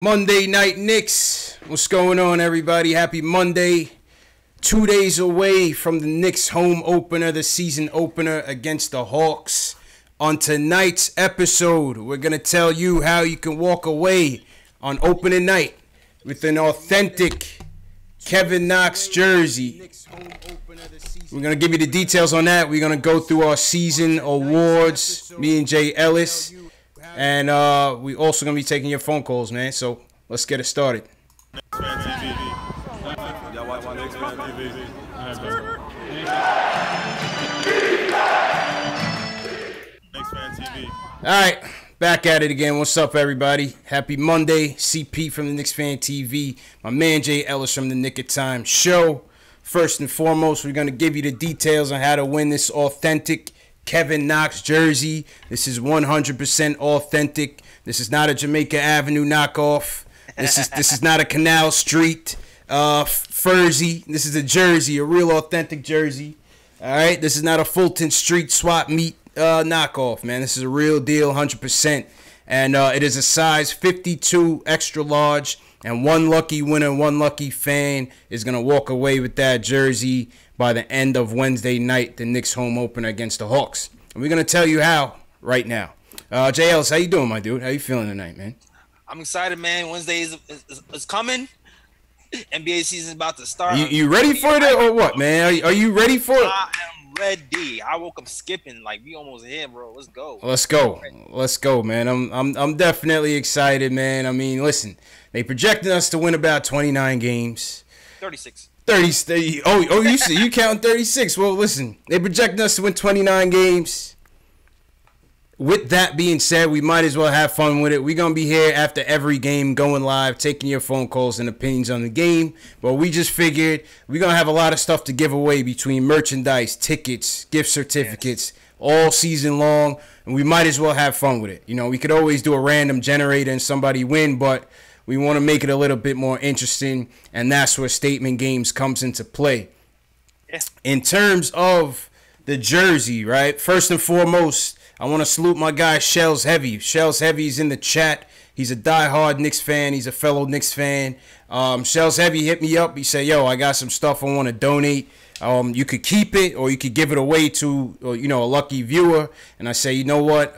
Monday night Knicks. What's going on, everybody? Happy Monday. 2 days away from the Knicks home opener, the season opener against the Hawks. On tonight's episode, we're going to tell you how you can walk away on opening night with an authentic Kevin Knox jersey. We're going to give you the details on that. We're going to go through our season awards, me and Jay Ellis. And we also going to be taking your phone calls, man. So let's get it started. Y'all watch Knicks Fan TV. Knicks Fan TV. All right, back at it again. What's up, everybody? Happy Monday. CP from the Knicks Fan TV. My man Jay Ellis from the Nick of Time Show. First and foremost, we're going to give you the details on how to win this authentic Kevin Knox jersey. This is 100% authentic. This is not a Jamaica Avenue knockoff. This is not a Canal Street Furzy. This is a jersey, a real authentic jersey. All right, this is not a Fulton Street swap meet knockoff, man. This is a real deal, 100%. And it is a size 52 extra large. And one lucky winner, one lucky fan is going to walk away with that jersey by the end of Wednesday night, the Knicks home opener against the Hawks. And we're going to tell you how right now. Jay Ellis, how you doing, my dude? How you feeling tonight, man? I'm excited, man. Wednesday is coming. NBA season is about to start. You ready for it or what, man? Are you ready for it? I am ready. I woke up skipping. Like, we almost here, bro. Let's go. Let's go, man. I'm definitely excited, man. I mean, listen, they projected us to win about 29 games. 36. 30. Oh, you count 36. Well, listen, they projected us to win 29 games. With that being said, we might as well have fun with it. We're going to be here after every game going live, taking your phone calls and opinions on the game. But we just figured we're going to have a lot of stuff to give away between merchandise, tickets, gift certificates, all season long. And we might as well have fun with it. You know, we could always do a random generator and somebody win, but we want to make it a little bit more interesting. And that's where statement games comes into play. Yeah. In terms of the jersey, right? First and foremost, I want to salute my guy, Shells Heavy. Shells Heavy's in the chat. He's a diehard Knicks fan. He's a fellow Knicks fan. Shells Heavy hit me up. He said, yo, I got some stuff I want to donate. You could keep it or you could give it away to, a lucky viewer. And I say, you know what?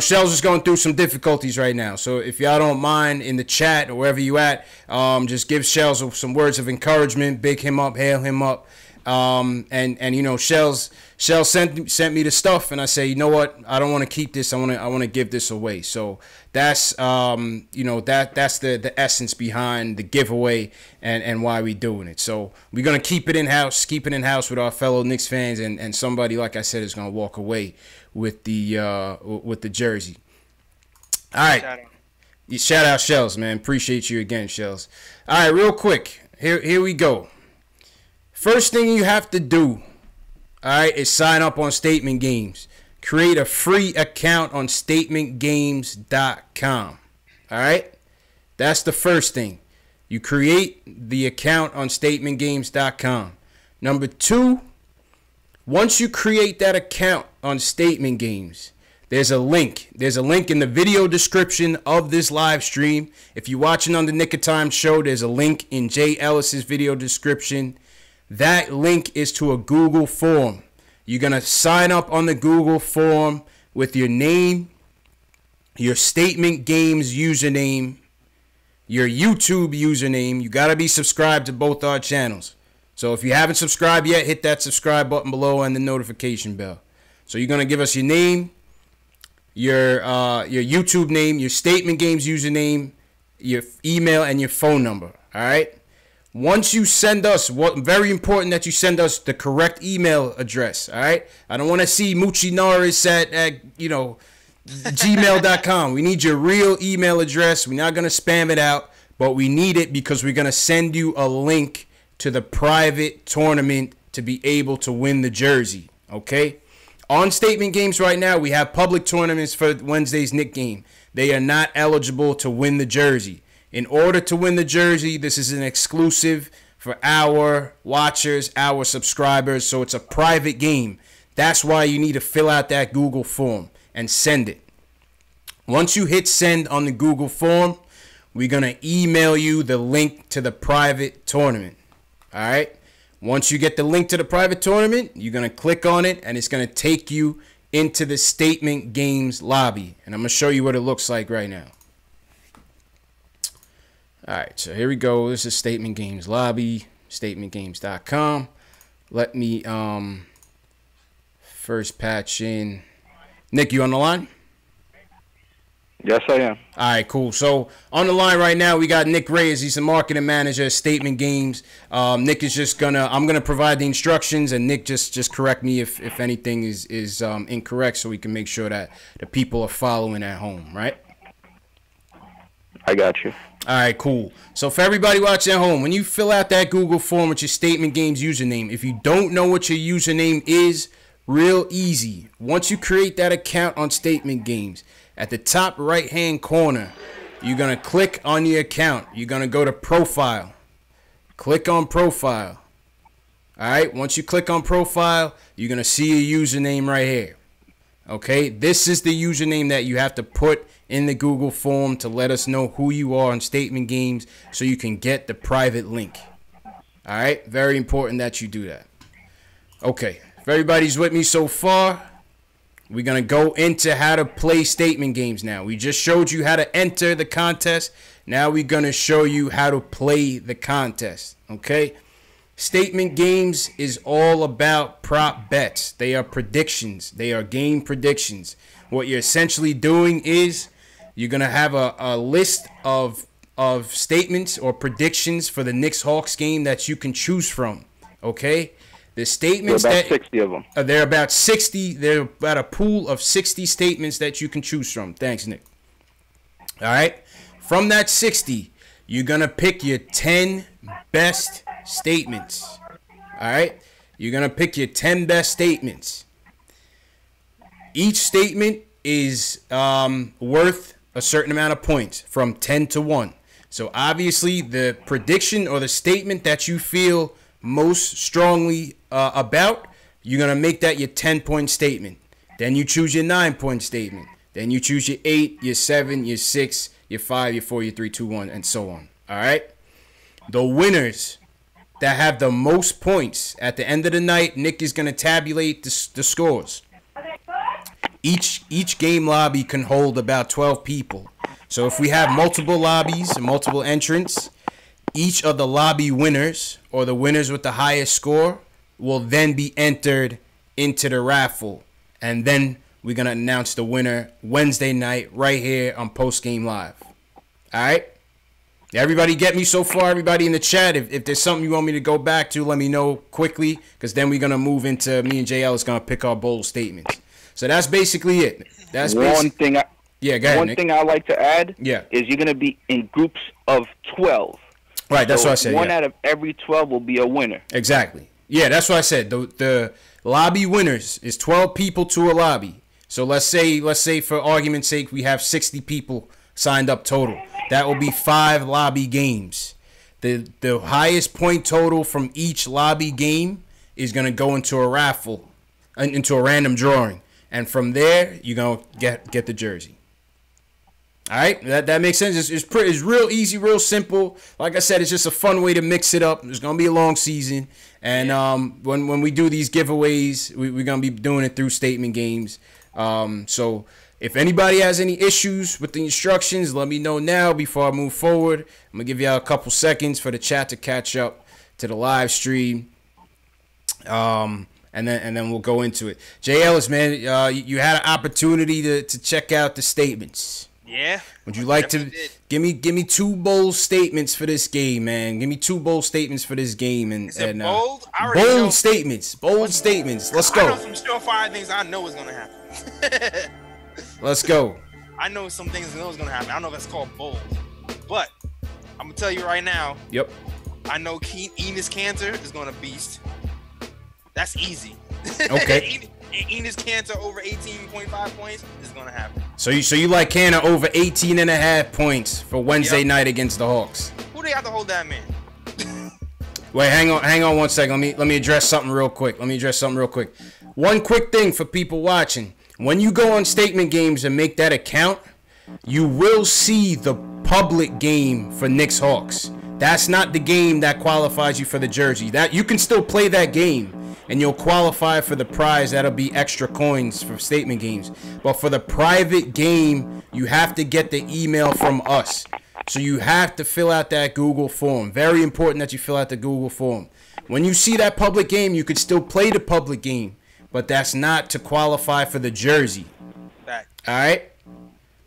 Shells is going through some difficulties right now. So if y'all don't mind in the chat or wherever you at, just give Shells some words of encouragement. Big him up, hail him up. Shells sent me the stuff, and I say, you know what? I don't want to keep this. I want to give this away. So that's that's the essence behind the giveaway and why we doing it. So we're gonna keep it in house with our fellow Knicks fans, and somebody, like I said, is gonna walk away with the jersey. All right, shout out Shells, man. Appreciate you again, Shells. All right, real quick, here we go. First thing you have to do, all right, is sign up on Statement Games. Create a free account on statementgames.com. All right? That's the first thing. You create the account on statementgames.com. Number two, once you create that account on Statement Games, there's a link. There's a link in the video description of this live stream. If you're watching on the Nick of Time show, there's a link in Jay Ellis's video description. That link is to a Google form. You're going to sign up on the Google form with your name, your Statement Games username, your YouTube username. You got to be subscribed to both our channels. So if you haven't subscribed yet, hit that subscribe button below and the notification bell. So you're going to give us your name, your YouTube name, your Statement Games username, your email, and your phone number. All right? Once you send us, very important that you send us the correct email address, all right? I don't want to see Muchinaris at gmail.com. We need your real email address. We're not going to spam it out, but we need it because we're going to send you a link to the private tournament to be able to win the jersey, okay? On Statement Games right now, we have public tournaments for Wednesday's Knick game. They are not eligible to win the jersey. In order to win the jersey, this is an exclusive for our watchers, our subscribers, so it's a private game. That's why you need to fill out that Google form and send it. Once you hit send on the Google form, we're going to email you the link to the private tournament. All right? Once you get the link to the private tournament, you're going to click on it, and it's going to take you into the Statement Games lobby. And I'm going to show you what it looks like right now. All right, so here we go. This is Statement Games lobby, statementgames.com. Let me first patch in. Nick, you on the line? Yes, I am. All right, cool. So on the line right now, we got Nick Reyes. He's the marketing manager at Statement Games. Nick is just I'm gonna provide the instructions, and Nick just correct me if anything is incorrect, so we can make sure that the people are following at home, right? I got you. All right, cool. So for everybody watching at home, when you fill out that Google form with your Statement Games username, if you don't know what your username is, real easy. Once you create that account on Statement Games, at the top right-hand corner, you're going to click on your account. You're going to go to Profile. Click on Profile. All right, once you click on Profile, you're going to see your username right here. Okay, this is the username that you have to put in the Google form to let us know who you are on Statement Games so you can get the private link. All right, very important that you do that. Okay, if everybody's with me so far, we're going to go into how to play Statement Games now. We just showed you how to enter the contest. Now we're going to show you how to play the contest. Okay? Statement Games is all about prop bets. They are predictions. They are game predictions. What you're essentially doing is you're going to have a list of statements or predictions for the Knicks-Hawks game that you can choose from. Okay? The statements there are about 60 of them. They're about 60. They're about a pool of 60 statements that you can choose from. Thanks, Nick. All right. From that 60, you're going to pick your 10 best statements. All right. You're going to pick your 10 best statements. Each statement is worth a certain amount of points from 10 to 1. So obviously the prediction or the statement that you feel most strongly about, you're going to make that your 10-point statement. Then you choose your 9-point statement. Then you choose your 8, your 7, your 6, your 5, your 4, your 3, 2, 1, and so on. All right? The winners that have the most points at the end of the night, Nick is going to tabulate the scores. Each game lobby can hold about 12 people. So if we have multiple lobbies and multiple entrants, each of the lobby winners, or the winners with the highest score, will then be entered into the raffle. And then we're going to announce the winner Wednesday night right here on Post Game Live. All right? Everybody get me so far? Everybody in the chat, if there's something you want me to go back to, let me know quickly, because then we're going to move into me and JL is going to pick our bold statements. So that's basically it. That's one thing. Yeah, go ahead, one Nick. thing I like to add Yeah. is you're going to be in groups of 12. Right, that's So what I said. One Yeah. out of every 12 will be a winner. Exactly. Yeah, that's what I said. The lobby winners is 12 people to a lobby. So let's say for argument's sake we have 60 people signed up total. That will be 5 lobby games. The highest point total from each lobby game is going to go into a raffle, into a random drawing, and from there you're going to get the jersey. All right, that makes sense. It's real easy, real simple. Like I said, it's just a fun way to mix it up. It's gonna be a long season, and when we do these giveaways, we're gonna be doing it through Statement Games. So if anybody has any issues with the instructions, let me know now before I move forward. I'm gonna give y'all a couple seconds for the chat to catch up to the live stream. And then we'll go into it. Jay Ellis, man, you had an opportunity to check out the statements. Yeah. Would you like to give me 2 bold statements for this game, man? Give me 2 bold statements for this game, and bold? Bold statements. Bold statements. Let's go. I know some surefire things I know is gonna happen. Let's go. I know some things I know is gonna happen. I don't know if that's called bold, but I'm gonna tell you right now. Yep. I know Enes Kanter is gonna beast. That's easy. Okay. Enes Kanter over 18.5 points is gonna happen. So you like Kanter over 18.5 points for Wednesday night against the Hawks? Who they have to hold that man? Wait, hang on 1 second. Let me address something real quick. One quick thing for people watching. When you go on Statement Games and make that account, you will see the public game for Knicks Hawks. That's not the game that qualifies you for the jersey. That you can still play that game and you'll qualify for the prize. That'll be extra coins for statement games. But for the private game, you have to get the email from us. So you have to fill out that Google form. Very important that you fill out the Google form. When you see that public game, you could still play the public game, but that's not to qualify for the jersey. Fact. All right?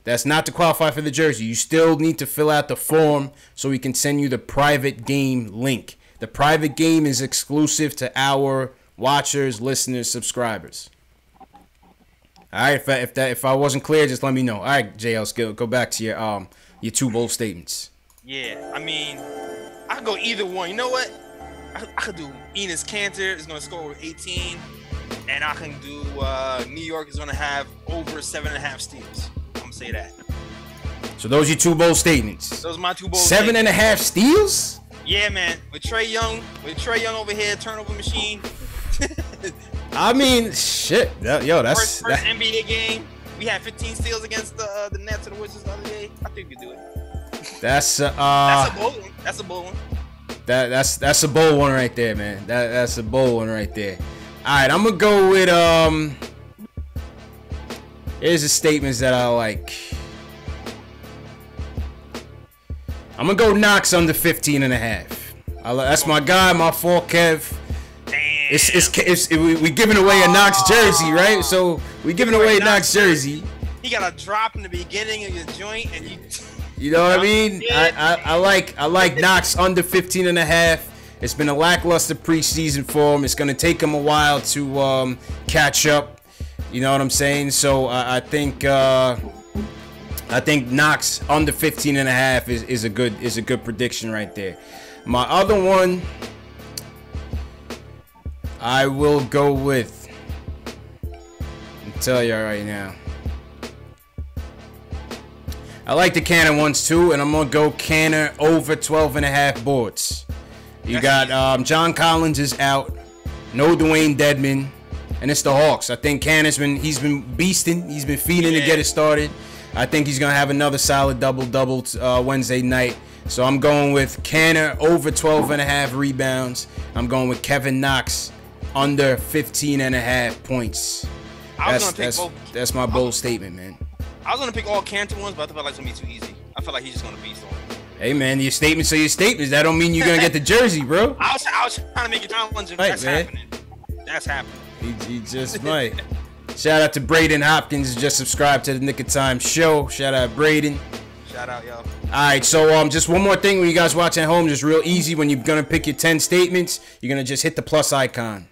That's not to qualify for the jersey. You still need to fill out the form so we can send you the private game link. The private game is exclusive to our watchers, listeners, subscribers. All right, if I wasn't clear, just let me know. All right, JL, go back to your two bold statements. Yeah, I mean, I could go either one. You know what? I could do Enes Kanter is going to score over 18, and I can do New York is going to have over 7.5 steals. I'm going to say that. So those are your two bold statements. Those are my two bold 7.5 steals? Yeah, man. With Trae Young over here, turnover machine. I mean, shit. Yo, that's first NBA game. We had 15 steals against the Nets and the Wizards the other day. I think we could do it. That's a bold one. That's a bold one. That's a bold one right there, man. That's a bold one right there. All right, I'm gonna go with here's the statements that I like. I'm gonna go Knox under 15.5. That's my guy, my fault, Kev. Damn. We giving away a Knox jersey, right? So we giving away a Knox jersey. He got a drop in the beginning of your joint, and you know what I mean? I like Knox under 15.5. It's been a lackluster preseason for him. It's gonna take him a while to catch up. You know what I'm saying? So I think Knox under 15.5 is a good prediction right there. My other one, I will go with. I'll tell you right now. I like the Canner ones too, and I'm gonna go Canner over 12.5 boards. You got John Collins is out, no Dwayne Dedman, and it's the Hawks. I think Canner's been beasting, he's been feeding to get it started. I think he's gonna have another solid double Wednesday night. So I'm going with Canner over 12.5 rebounds. I'm going with Kevin Knox under 15.5 points. That's my bold statement, man. I was gonna pick all Cantor ones, but I felt like it's gonna be too easy. I feel like he's just gonna beast on. Hey man, your statements are your statements. That don't mean you're gonna get the jersey, bro. I was trying to make it challenging. Right, that's man. happening. That's happening. He just might. Shout out to Braden Hopkins, just subscribed to the Nick of Time show. Shout out Braden. Shout out, yo. Alright, so just one more thing when you guys watch at home, just real easy. When you're gonna pick your 10 statements, you're gonna just hit the plus icon.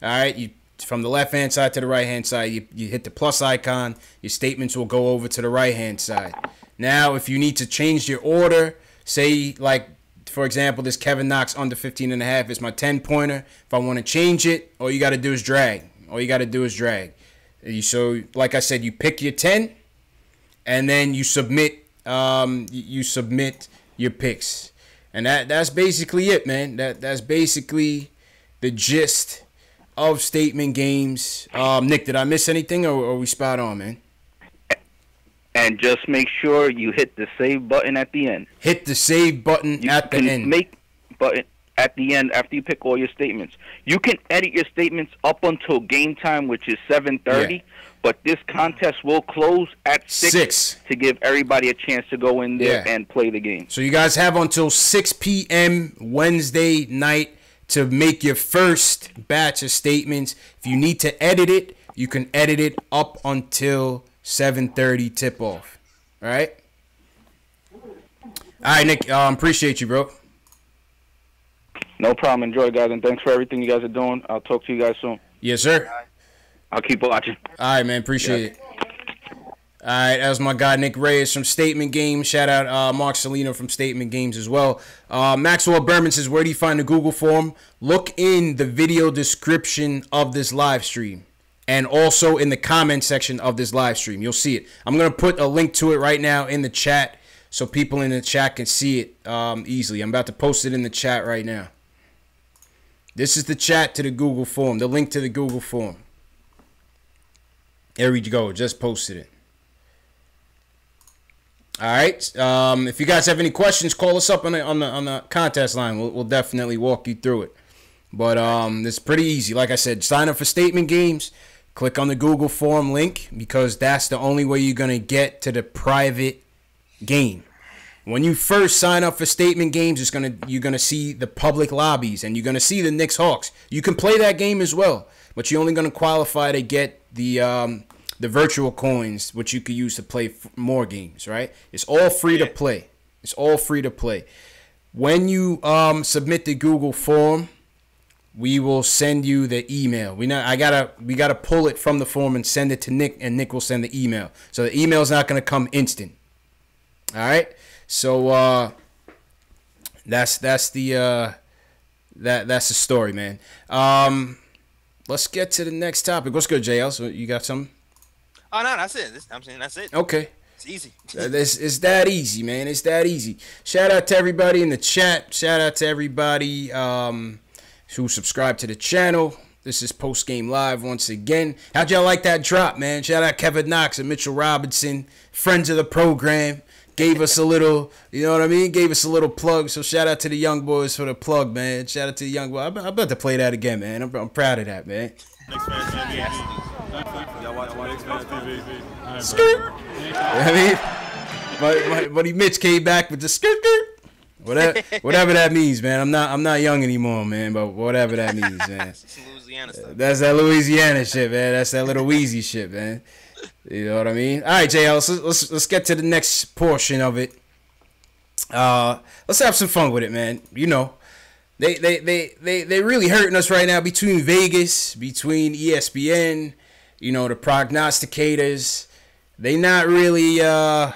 Alright, you from the left hand side to the right hand side, you hit the plus icon, your statements will go over to the right hand side. Now if you need to change your order, say like for example this Kevin Knox under 15.5 is my 10-pointer. If I want to change it, all you gotta do is drag. So like I said, you pick your 10 and then you submit your picks. And that's basically it, man. That's basically the gist of statement games. Nick, did I miss anything or are we spot on, man? And just make sure you hit the save button at the end. Hit the save button at the end. Make button at the end after you pick all your statements. You can edit your statements up until game time, which is 7:30. Yeah. But this contest will close at 6 to give everybody a chance to go in there and play the game. So you guys have until 6 p.m. Wednesday night to make your first batch of statements. If you need to edit it, you can edit it up until 7:30 tip-off. All right? All right, Nick. Appreciate you, bro. No problem. Enjoy, guys, and thanks for everything you guys are doing. I'll talk to you guys soon. Yes, sir. I'll keep watching. All right, man. Appreciate it. All right, that was my guy Nick Reyes from Statement Games. Shout out Mark Salino from Statement Games as well. Maxwell Berman says, where do you find the Google form? Look in the video description of this live stream and also in the comment section of this live stream. You'll see it. I'm going to put a link to it right now in the chat so people in the chat can see it easily. I'm about to post it in the chat right now. This is the chat to the Google form, the link to the Google form. There we go. Just posted it. All right. If you guys have any questions, call us up on the contest line. We'll definitely walk you through it. But it's pretty easy. Like I said, sign up for Statement Games. Click on the Google form link because that's the only way you're gonna get to the private game. When you first sign up for Statement Games, you're gonna see the public lobbies and you're gonna see the Knicks Hawks. You can play that game as well, but you're only gonna qualify to get the virtual coins, which you could use to play more games. Right? It's all free to play. It's all free to play. When you submit the Google form, we will send you the email. We gotta pull it from the form and send it to Nick, and Nick will send the email. So the email's not gonna come instant. All right. So that's the story, man. Let's get to the next topic. What's good, JL? So you got something? Oh no, that's it. I'm saying that's it. Okay. It's easy. It's that easy, man. It's that easy. Shout out to everybody in the chat. Shout out to everybody who subscribed to the channel. This is Post Game Live once again. How'd y'all like that drop, man? Shout out Kevin Knox and Mitchell Robinson, friends of the program. Gave us a little, you know what I mean? Gave us a little plug. So shout out to the young boys for the plug, man. Shout out to the young boys. I'm about to play that again, man. I'm proud of that, man. Knicks fan TV. Y'all watching Knicks fan TV? Skirt. I mean, buddy Mitch came back with the skirt. Whatever that means, man. I'm not young anymore, man. But whatever that means, man. Louisiana stuff. That's that Louisiana shit, man. That's that little Wheezy shit, man. You know what I mean? All right, JL. Let's get to the next portion of it. Let's have some fun with it, man. You know, they really hurting us right now between Vegas, between ESPN. You know, the prognosticators. They not really. They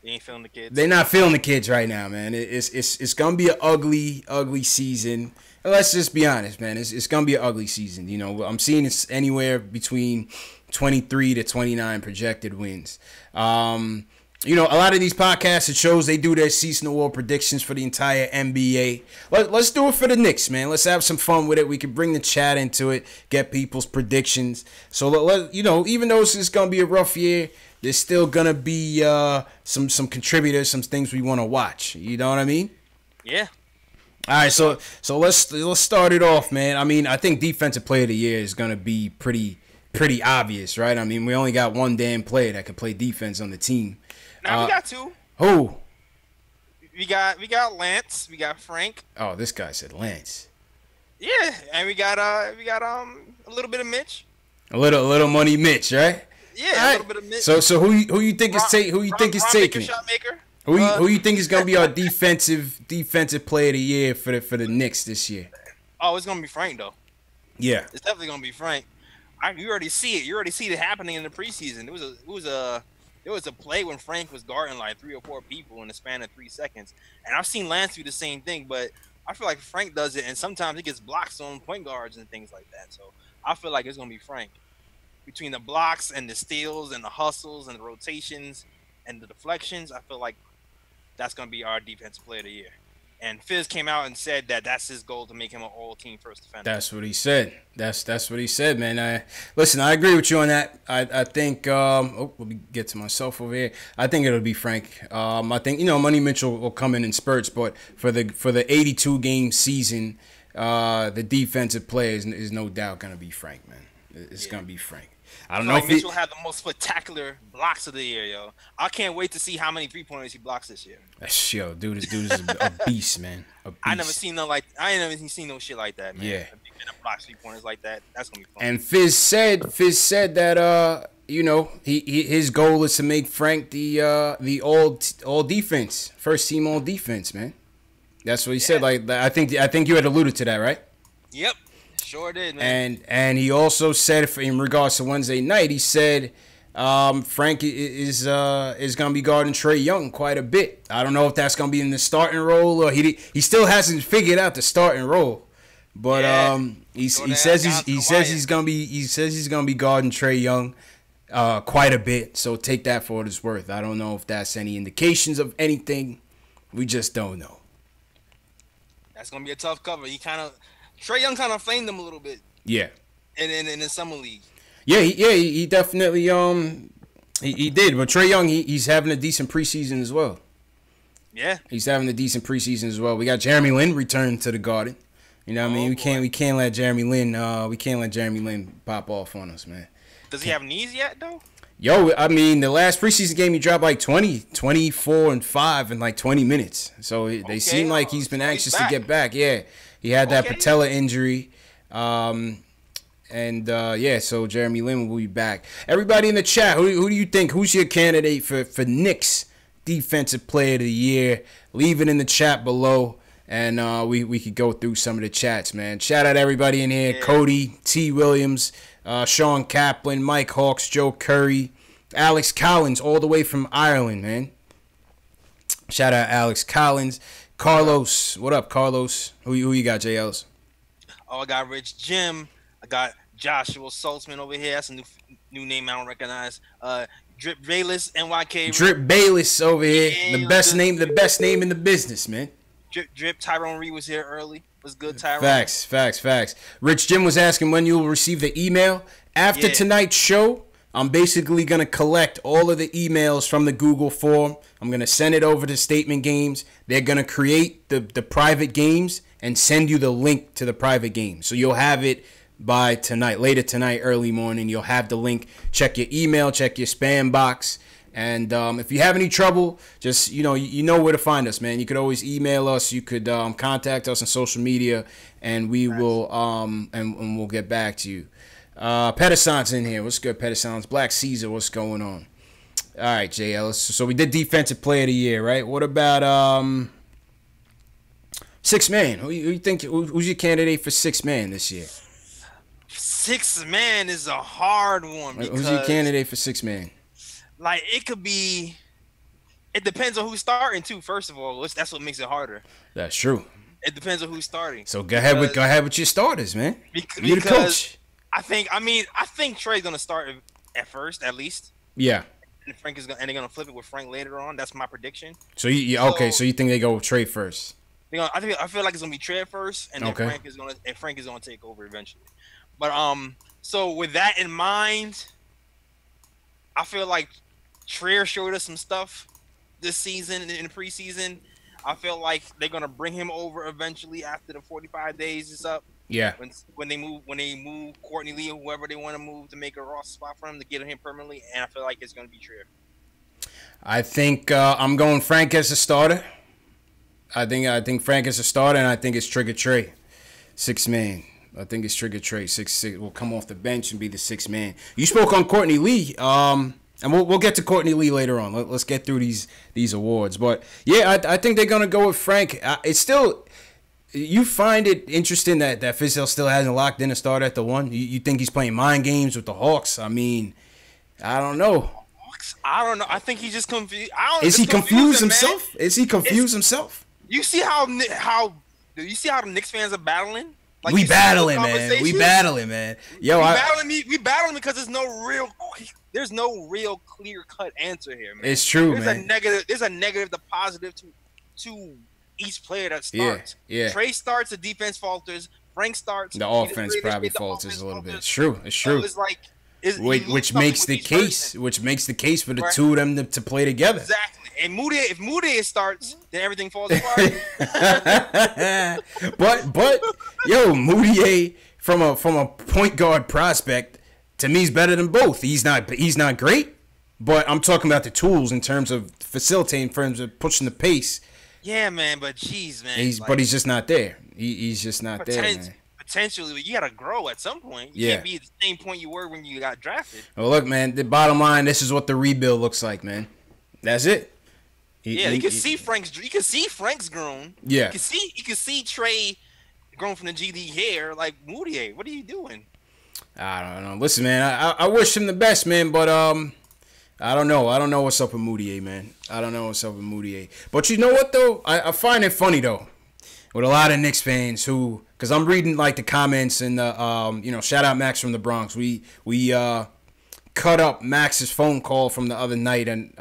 ain't feeling the kids. They're not feeling the kids right now, man. It's gonna be an ugly season. And let's just be honest, man. It's gonna be an ugly season. You know, I'm seeing it's anywhere between 23 to 29 projected wins. You know, a lot of these podcasts and shows, they do their season award predictions for the entire NBA. Let's do it for the Knicks, man. Let's have some fun with it. We can bring the chat into it, get people's predictions. So, you know, even though it's going to be a rough year, there's still going to be some contributors, some things we want to watch. You know what I mean? Yeah. All right, so let's start it off, man. I mean, I think Defensive Player of the Year is going to be pretty obvious, right? I mean, we only got one damn player that can play defense on the team. Now we got two. Who? We got Lance. We got Frank. Oh, this guy said Lance. Yeah, and we got a little bit of Mitch. A little money, Mitch, right? Yeah, a little bit of Mitch. So who you think is taking? Who you think is taking? Shot maker. Who you think is gonna be our defensive player of the year for the Knicks this year? Oh, it's gonna be Frank though. Yeah, it's definitely gonna be Frank. You already see it. You already see it happening in the preseason. It was a play when Frank was guarding like 3 or 4 people in the span of 3 seconds. And I've seen Lance do the same thing, but I feel like Frank does it, and sometimes he gets blocks on point guards and things like that. So I feel like it's going to be Frank. Between the blocks and the steals and the hustles and the rotations and the deflections, I feel like that's going to be our defensive player of the year. And Fizz came out and said that that's his goal, to make him an all-team first defender. That's what he said. That's what he said, man. Listen, I agree with you on that. I think let me get to myself over here. I think it'll be Frank. I think, you know, Money Mitchell will come in spurts, but for the 82 game season, the defensive player is no doubt gonna be Frank, man. It's gonna be Frank. I don't know if Mitchell had the most spectacular blocks of the year, yo. I can't wait to see how many 3-pointers he blocks this year. Yo, this dude is a beast, man. A beast. I ain't never seen no shit like that, man. Yeah. Blocks 3-pointers like that. That's gonna be fun. And Fizz said that you know, his goal is to make Frank the all defense, first team all defense, man. That's what he said. Like, I think you had alluded to that, right? Yep. Sure did, man. And he also said, in regards to Wednesday night, he said Frank is gonna be guarding Trae Young quite a bit. I don't know if that's gonna be in the starting role, or he still hasn't figured out the starting role. But he says he's gonna be guarding Trae Young quite a bit. So take that for what it's worth. I don't know if that's any indications of anything. We just don't know. That's gonna be a tough cover. Trae Young kind of flamed him a little bit. Yeah. In the summer league. Yeah, he definitely He did, but Trae Young, he's having a decent preseason as well. Yeah, he's having a decent preseason as well. We got Jeremy Lin returned to the Garden. You know what I mean? We can't let Jeremy Lin pop off on us, man. Does he have knees yet though? Yo, I mean, the last preseason game he dropped like 24 and 5 in like 20 minutes. So they seem like he's been anxious to get back. Yeah, he had that patella injury. So Jeremy Lin will be back. Everybody in the chat, who do you think? Who's your candidate for Knicks Defensive Player of the Year? Leave it in the chat below, and we could go through some of the chats, man. Shout out everybody in here. Yeah. Cody, T. Williams, Sean Kaplan, Mike Hawks, Joe Curry, Alex Collins, all the way from Ireland, man. Shout out Alex Collins. Carlos, what up, Carlos? Who you got, JLs? Oh, I got Rich Jim. I got Joshua Saltzman over here. That's a new name I don't recognize. Drip Bayless, NYK. Drip Bayless over here. Yeah, the best name in the business, man. Drip Tyrone Reed was here early. Was good, Tyrone. Facts. Rich Jim was asking when you will receive the email. After tonight's show, I'm basically going to collect all of the emails from the Google form. I'm going to send it over to Statement Games. They're going to create the private games and send you the link to the private game. So you'll have it by tonight, later tonight, early morning. You'll have the link. Check your email, check your spam box. And if you have any trouble, just, you know where to find us, man. You could always email us. You could contact us on social media, and we will and we'll get back to you. Pedersen's in here. What's good, Pedersen's? Black Caesar, what's going on? All right, JL. So we did Defensive Player of the Year, right? What about Sixth Man? Who you think? Who's your candidate for Sixth Man this year? Sixth Man is a hard one. Who's your candidate for Sixth Man? Like, it could be. It depends on who's starting too. First of all, that's what makes it harder. That's true. It depends on who's starting. So go ahead with your starters, man. You're the coach. I think Trey's gonna start at first, at least. Yeah. And they're gonna flip it with Frank later on. That's my prediction. So you think they go with Trey first? I feel like it's gonna be Trey first, and then Frank is gonna take over eventually. But so with that in mind, I feel like Trier showed us some stuff this season in the preseason. I feel like they're gonna bring him over eventually after the 45 days is up. Yeah. When they move Courtney Lee or whoever they want to move to make a roster spot for him to get him permanently, and I feel like it's gonna be Trier. I think I'm going Frank as a starter. I think Frank as a starter, and I think it's Trigger Trey, sixth man. I think it's Trigger Trey, 6'6", will come off the bench and be the sixth man. You spoke on Courtney Lee, and we'll get to Courtney Lee later on. Let's get through these awards. But yeah, I think they're gonna go with Frank. It's still, you find it interesting that Fizdale still hasn't locked in a starter at the one. You think he's playing mind games with the Hawks? I mean, I don't know. I don't know. I think he's just confused. Is he confused himself? Is he confused himself? You see how the Knicks fans are battling? Like, we battling, man. We battling, man. Yo, we battling because there's no real clear cut answer here, man. It's true, man. There's a negative to positive to each player that starts. Yeah. Trey starts, the defense falters. Frank starts, the offense probably falters a little bit. It's true. So it's like which makes the case for the two of them to play together. Exactly. And if Moutier starts, then everything falls apart. but yo, Moutier from a point guard prospect, to me, is better than both. He's not great, but I'm talking about the tools in terms of facilitating, in terms of pushing the pace. Yeah, man, but jeez, man. He's just not there. He's just not there, man. Potentially, you gotta grow at some point. You can't be at the same point you were when you got drafted. Well, look, man. The bottom line, this is what the rebuild looks like, man. That's it. You can see Frank's grown. Yeah. You can see Trey grown from the GD here. Like, Moutier, what are you doing? I don't know. Listen, man, I wish him the best, man, but I don't know. I don't know what's up with Moutier, man. I don't know what's up with Moutier. But you know what, though? I find it funny, though, with a lot of Knicks fans who, because I'm reading, like, the comments and the, shout out Max from the Bronx. We cut up Max's phone call from the other night, and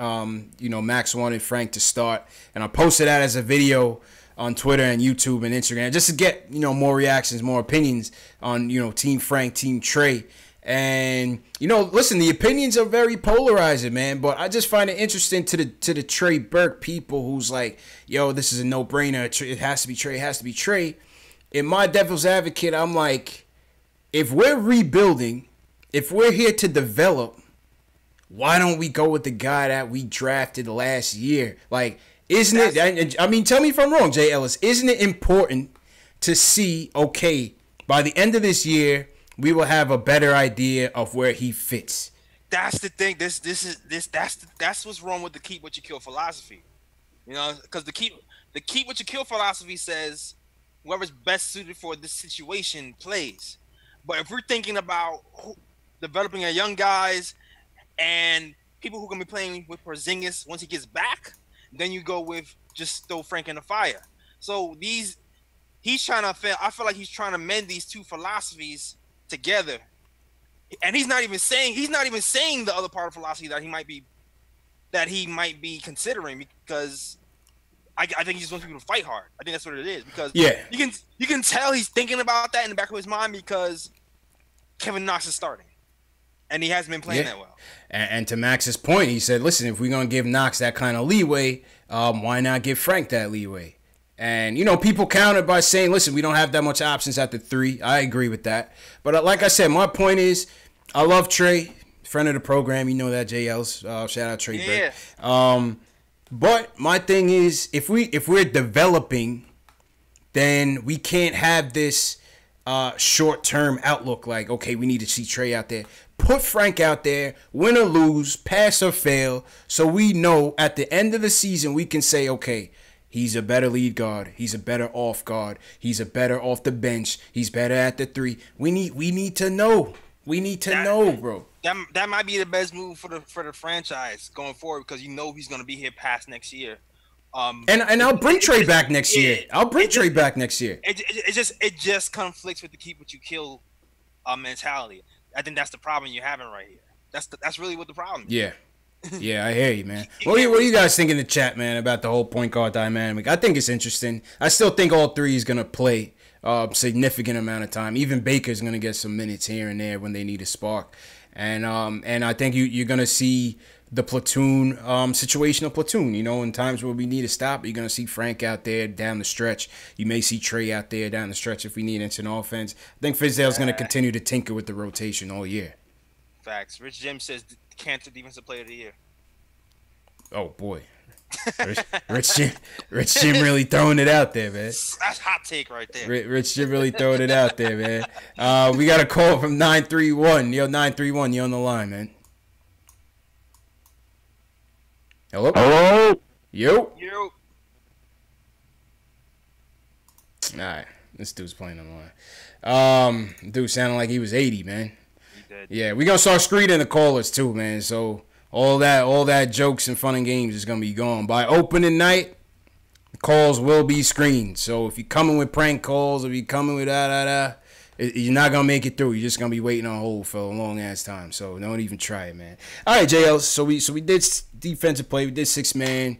Max wanted Frank to start, and I posted that as a video on Twitter and YouTube and Instagram just to get more reactions, more opinions on Team Frank, Team Trey, And listen, the opinions are very polarizing, man. But I just find it interesting to the Trey Burke people who's like, yo, this is a no-brainer. It has to be Trey. It has to be Trey. In my devil's advocate, I'm like, if we're rebuilding, if we're here to develop, why don't we go with the guy that we drafted last year? Like, isn't it? I mean, tell me if I'm wrong, Jay Ellis. Isn't it important to see? Okay, by the end of this year, we will have a better idea of where he fits. That's the thing. That's what's wrong with the keep what you kill philosophy. Because the keep what you kill philosophy says whoever's best suited for this situation plays. But if we're thinking about developing young guys and people who are gonna be playing with Porzingis once he gets back, then you go with just throw Frank in the fire. So he's trying to. I feel like he's trying to mend these two philosophies together, and he's not even saying the other part of philosophy that he might be considering, because I think he just wants people to fight hard. I think that's what it is, because you can tell he's thinking about that in the back of his mind, because Kevin Knox is starting and he hasn't been playing that well. And to Max's point, he said, listen, if we're gonna give Knox that kind of leeway, why not give Frank that leeway? And, people countered by saying, listen, we don't have that much options at the 3. I agree with that. But like I said, my point is, I love Trey, friend of the program. You know that, JL's. Shout out Trey Burke. But my thing is, if we're developing, then we can't have this short-term outlook like, okay, we need to see Trey out there. Put Frank out there, win or lose, pass or fail, so we know at the end of the season we can say, okay, he's a better lead guard. He's a better off guard. He's a better off the bench. He's better at the 3. We need to know. We need to know, bro. That might be the best move for the franchise going forward, because he's going to be here past next year. And I'll bring Trey back next year. I'll bring Trey back next year. It just conflicts with the keep what you kill mentality. I think that's the problem you're having right here. That's really what the problem is. Yeah. Yeah, I hear you, man. What do you guys think in the chat, man, about the whole point guard dynamic? I think it's interesting. I still think all 3 is going to play a significant amount of time. Even Baker's going to get some minutes here and there when they need a spark. And I think you're going to see the platoon, situational platoon. In times where we need a stop, you're going to see Frank out there down the stretch. You may see Trey out there down the stretch if we need instant offense. I think Fizdale's going to continue to tinker with the rotation all year. Facts. Rich Jim says Cantor Defensive Player of the Year. Oh, boy. Rich Jim really throwing it out there, man. That's hot take right there. Rich Jim really throwing it out there, man. We got a call from 931. Yo, 931, you on the line, man. Hello? Hello? Yo. Yo. All right. This dude's playing on the line. Dude sounded like he was 80, man. He did. Yeah, we're going to start screening the callers, too, man. So all that jokes and fun and games is going to be gone. By opening night, the calls will be screened. So if you're coming with prank calls, if you're coming with you're not going to make it through. You're just going to be waiting on hold for a long-ass time. So don't even try it, man. All right, JL, so we did defensive play. We did 6-man.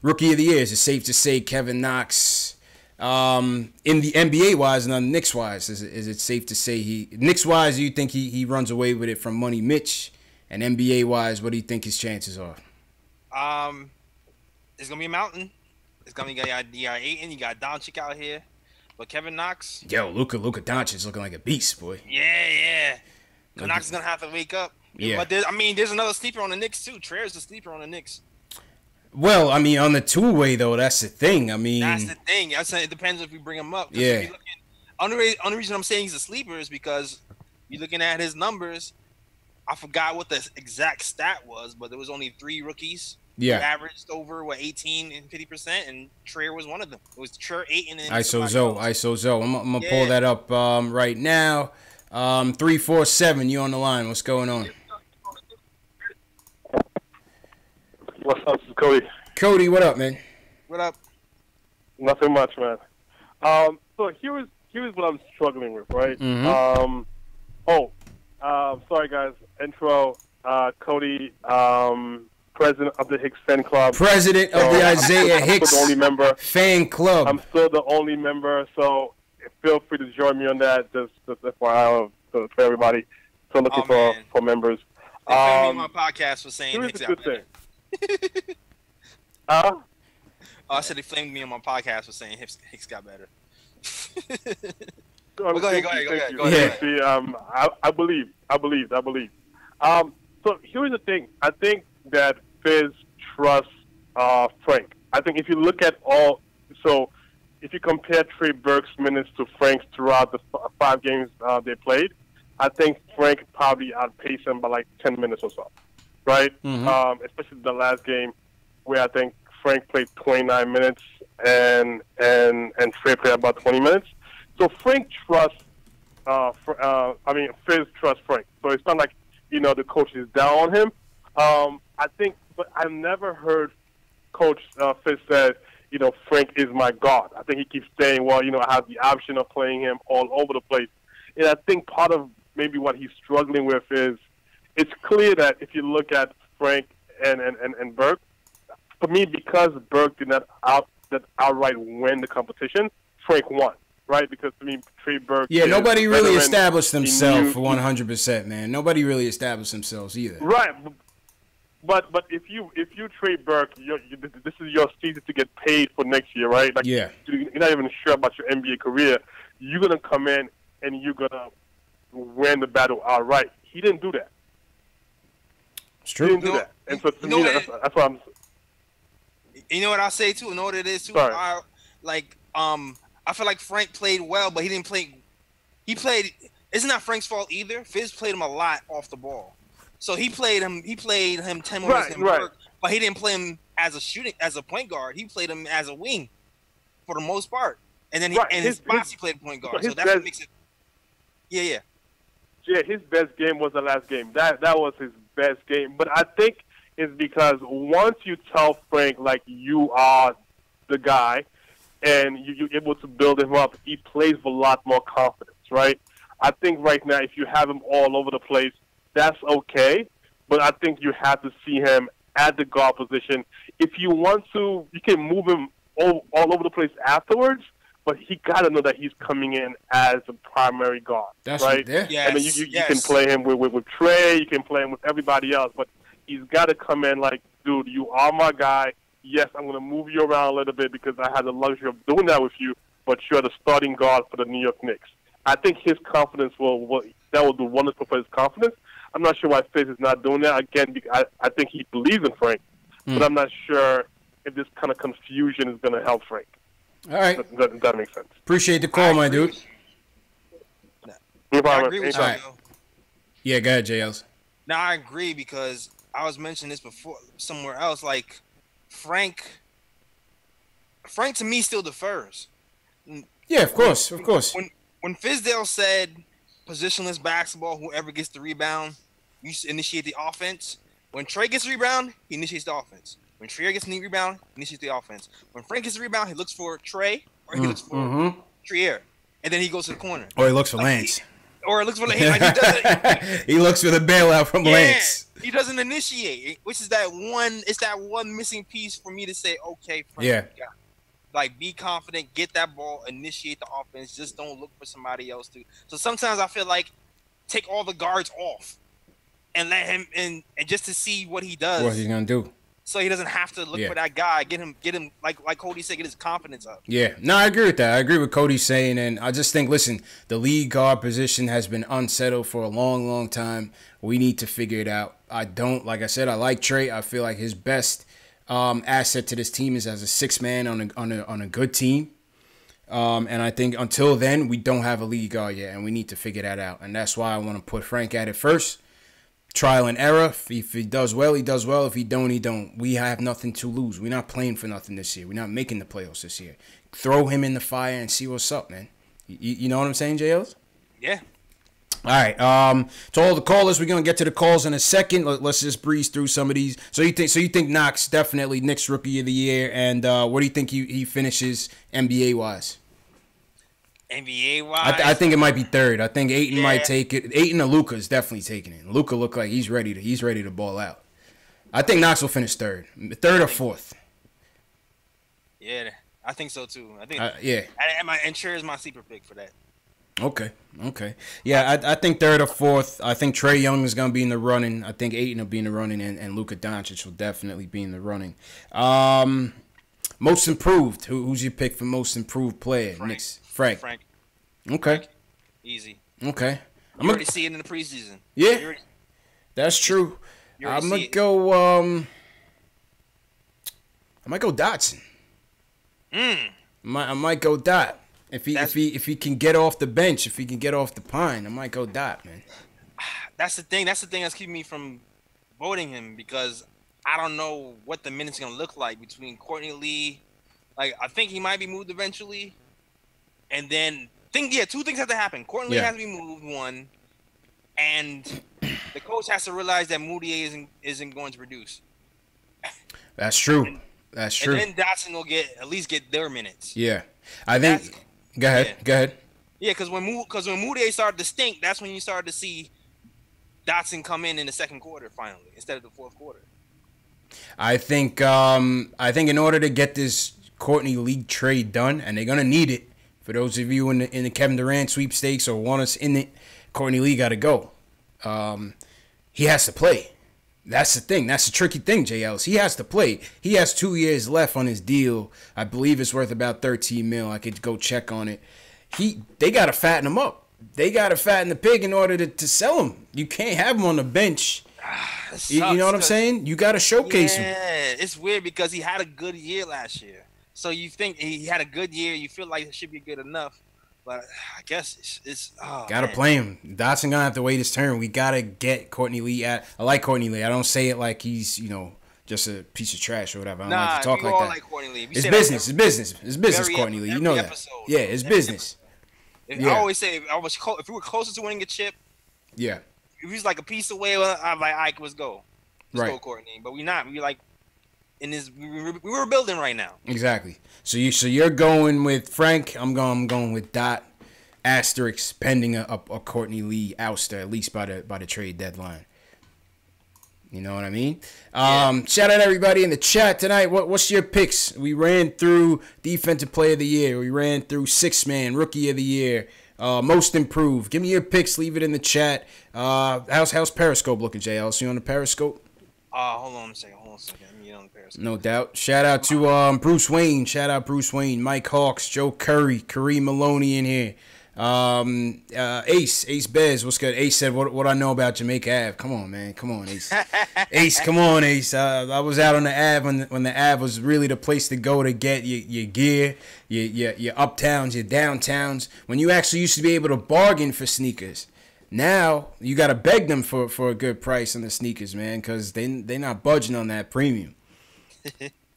Rookie of the year, is it safe to say Kevin Knox? In the NBA-wise and on the Knicks-wise, is it safe to say Knicks-wise, do you think he runs away with it from Money Mitch? And NBA-wise, what do you think his chances are? It's going to be a mountain. It's going to be you got Ayton, you got Doncic out here. But Kevin Knox. Yo, Luka Doncic is looking like a beast, boy. Yeah. Knox is going to have to wake up. Yeah. But there's another sleeper on the Knicks, too. Trey's the sleeper on the Knicks. Well, I mean, on the two-way, though, that's the thing. I mean. That's the thing. I said it depends if we bring him up. Yeah. Only reason I'm saying he's a sleeper is because you're looking at his numbers. I forgot what the exact stat was, but there was only 3 rookies. Yeah. Who averaged over 18 and 50%, and Trier was one of them. It was Trier, Ayton, and ISO. I'm gonna pull that up right now. 347. You on the line? What's going on? What's up, this is Cody? Cody, what up, man? What up? Nothing much, man. So here's what I'm struggling with, right? Mm-hmm. Sorry guys. Intro. Cody. President of the Hicks fan club. President of the Isaiah Hicks the only member. fan club. I'm still the only member, so feel free to join me on that. Just FYI, for everybody. Still looking for members. They framed me on my podcast for saying here's Hicks the got good better. thing. I said they flamed me on my podcast for saying Hicks got better. Go ahead. I believe. So here's the thing. I think that Fizz trusts Frank. I think if you look at if you compare Trey Burke's minutes to Frank's throughout the 5 games they played, I think Frank probably outpaced him by like 10 minutes or so, right? Mm-hmm. Especially the last game where I think Frank played 29 minutes and Trey played about 20 minutes. So Frank trusts, Fizz trusts Frank. So it's not like, the coach is down on him. I think, but I've never heard Coach Fizz say, Frank is my god. I think he keeps saying, well, I have the option of playing him all over the place. And I think part of maybe what he's struggling with is it's clear that if you look at Frank and Burke, for me, because Burke did not outright win the competition, Frank won, right? Because, to me, Trey Burke... Yeah, nobody really established themselves for 100%, man. Nobody really established themselves either. Right. But if you Trey Burke, this is your season to get paid for next year, right? Like, yeah. You're not even sure about your NBA career. You're going to come in and you're going to win the battle outright. He didn't do that. It's true. He didn't do that. And so, to me, that's what I'm... You know what I'll say, too? You know what it is, too? Sorry. I feel like Frank played well, but he didn't play... It's not Frank's fault either. Fizz played him a lot off the ball. So he played him 10 more minutes than Burke, but he didn't play him as a point guard. He played him as a wing for the most part. And then he played point guard. So that's what makes it... Yeah. Yeah, his best game was the last game. That was his best game. But I think it's because once you tell Frank, like, you are the guy, and you're able to build him up, he plays with a lot more confidence, right? I think right now, if you have him all over the place, that's okay. But I think you have to see him at the guard position. If you want to, you can move him all over the place afterwards, but he got to know that he's coming in as a primary guard, right? Yes, and then you can play him with Trey, you can play him with everybody else, but he's got to come in like, dude, you are my guy. Yes, I'm going to move you around a little bit because I had the luxury of doing that with you, but you're the starting guard for the New York Knicks. I think his confidence will do wonderful for his confidence. I'm not sure why Fizz is not doing that. Again, I think he believes in Frank, but I'm not sure if this kind of confusion is going to help Frank. All right. That makes sense. Appreciate the call, my dude. No problem. I agree with you, right. Yeah, go ahead, JLs. Now, I agree because I was mentioning this before somewhere else. Like, Frank to me still defers. Yeah, of course. When Fizdale said positionless basketball, whoever gets the rebound, you initiate the offense. When Trey gets the rebound, he initiates the offense. When Trey gets the rebound, he initiates the offense. When Frank gets the rebound, he looks for Trey or he looks for Trier. And then he goes to the corner. Or he looks for Lance. Or it looks for he doesn't. He looks for the bailout from Lance. He doesn't initiate, which is that one missing piece for me to say, okay, Frank, yeah. Like, be confident, get that ball, initiate the offense. Just don't look for somebody else to. So sometimes I feel like take all the guards off and let him in, and just to see what he does. What he's gonna do. So he doesn't have to look for that guy. Get him like Cody said, get his confidence up. Yeah, no, I agree with that. I agree with Cody saying, and I just think, listen, the lead guard position has been unsettled for a long, long time. We need to figure it out. Like I said, I like Trey. I feel like his best asset to this team is as a sixth man on a good team. And I think until then, we don't have a lead guard yet, and we need to figure that out. And that's why I want to put Frank at it first. Trial and error. If he does well, he does well. If he don't, he don't. We have nothing to lose. We're not playing for nothing this year. We're not making the playoffs this year. Throw him in the fire and see what's up, man. You know what I'm saying, JLs? Yeah. All right. To all the callers, we're gonna get to the calls in a second. Let's just breeze through some of these. So you think Knox definitely Knicks Rookie of the Year, and what do you think he finishes NBA wise? NBA wise, I think it might be third. I think Ayton might take it. Ayton or Luka is definitely taking it. Luka look like he's ready to ball out. I think Knox will finish third or fourth. Yeah, I think so too. I think yeah. And Trey is my sleeper pick for that. Okay. Yeah, I think third or fourth. I think Trae Young is going to be in the running. I think Ayton will be in the running, and Luka Doncic will definitely be in the running. Most improved. Who's your pick for most improved player? Knicks. Frank. Okay. Easy. Okay. You already see it in the preseason. Yeah. That's true. I'm going to go I might go Dotson. I might go Dot. If he can get off the bench, if he can get off the pine, I might go Dot, man. That's the thing that's keeping me from voting him, because I don't know what the minutes are gonna look like between Courtney Lee. Like, I think he might be moved eventually, and then two things have to happen. Courtney Lee has to be moved, one, and the coach has to realize that Moutier isn't going to produce. That's true. That's true. And then Dotson will at least get their minutes. Yeah, I think. Go ahead. Yeah, because when Moutier started to stink, that's when you started to see Dotson come in the second quarter finally instead of the fourth quarter. I think in order to get this Courtney Lee trade done, and they're gonna need it. For those of you in the Kevin Durant sweepstakes or want us in it, Courtney Lee got to go. He has to play. That's the thing. That's the tricky thing, J. Ellis. He has to play. He has 2 years left on his deal. I believe it's worth about $13 million. I could go check on it. They got to fatten him up. They got to fatten the pig in order to sell him. You can't have him on the bench. You know what I'm saying? You got to showcase him. Yeah, it's weird because he had a good year last year. So you think he had a good year. You feel like it should be good enough. But I guess it's gotta play him. Dotson gonna have to wait his turn. We gotta get Courtney Lee I like Courtney Lee. I don't say it like he's just a piece of trash or whatever. I don't like to talk like that. Like Courtney Lee. It's business. It's business. Courtney Lee. You know that. Yeah, it's business. I always say if we were closer to winning a chip. Yeah. If he was like a piece away, I'm like, all right, let's go. Let's go, Courtney. But we're not. We're like we were building right now. Exactly. So you're going with Frank. I'm going with Dot. Asterisk pending a Courtney Lee ouster, at least by the trade deadline. You know what I mean? Shout out everybody in the chat tonight. What's your picks? We ran through Defensive Player of the Year. We ran through Sixth Man, Rookie of the Year, Most Improved. Give me your picks. Leave it in the chat. How's Periscope looking, JL? So you on the Periscope? Hold on a second. Let me get on the Periscope. No doubt. Shout out to Bruce Wayne. Mike Hawks, Joe Curry, Kareem Maloney in here. Ace Bez, what's good? Ace said, what I know about Jamaica Ave. Come on, man. Come on, Ace. Ace, come on, Ace. I was out on the Ave when the Ave was really the place to go to get your gear, your uptowns, your downtowns, when you actually used to be able to bargain for sneakers. Now, you got to beg them for a good price on the sneakers, man, because they're not budging on that premium.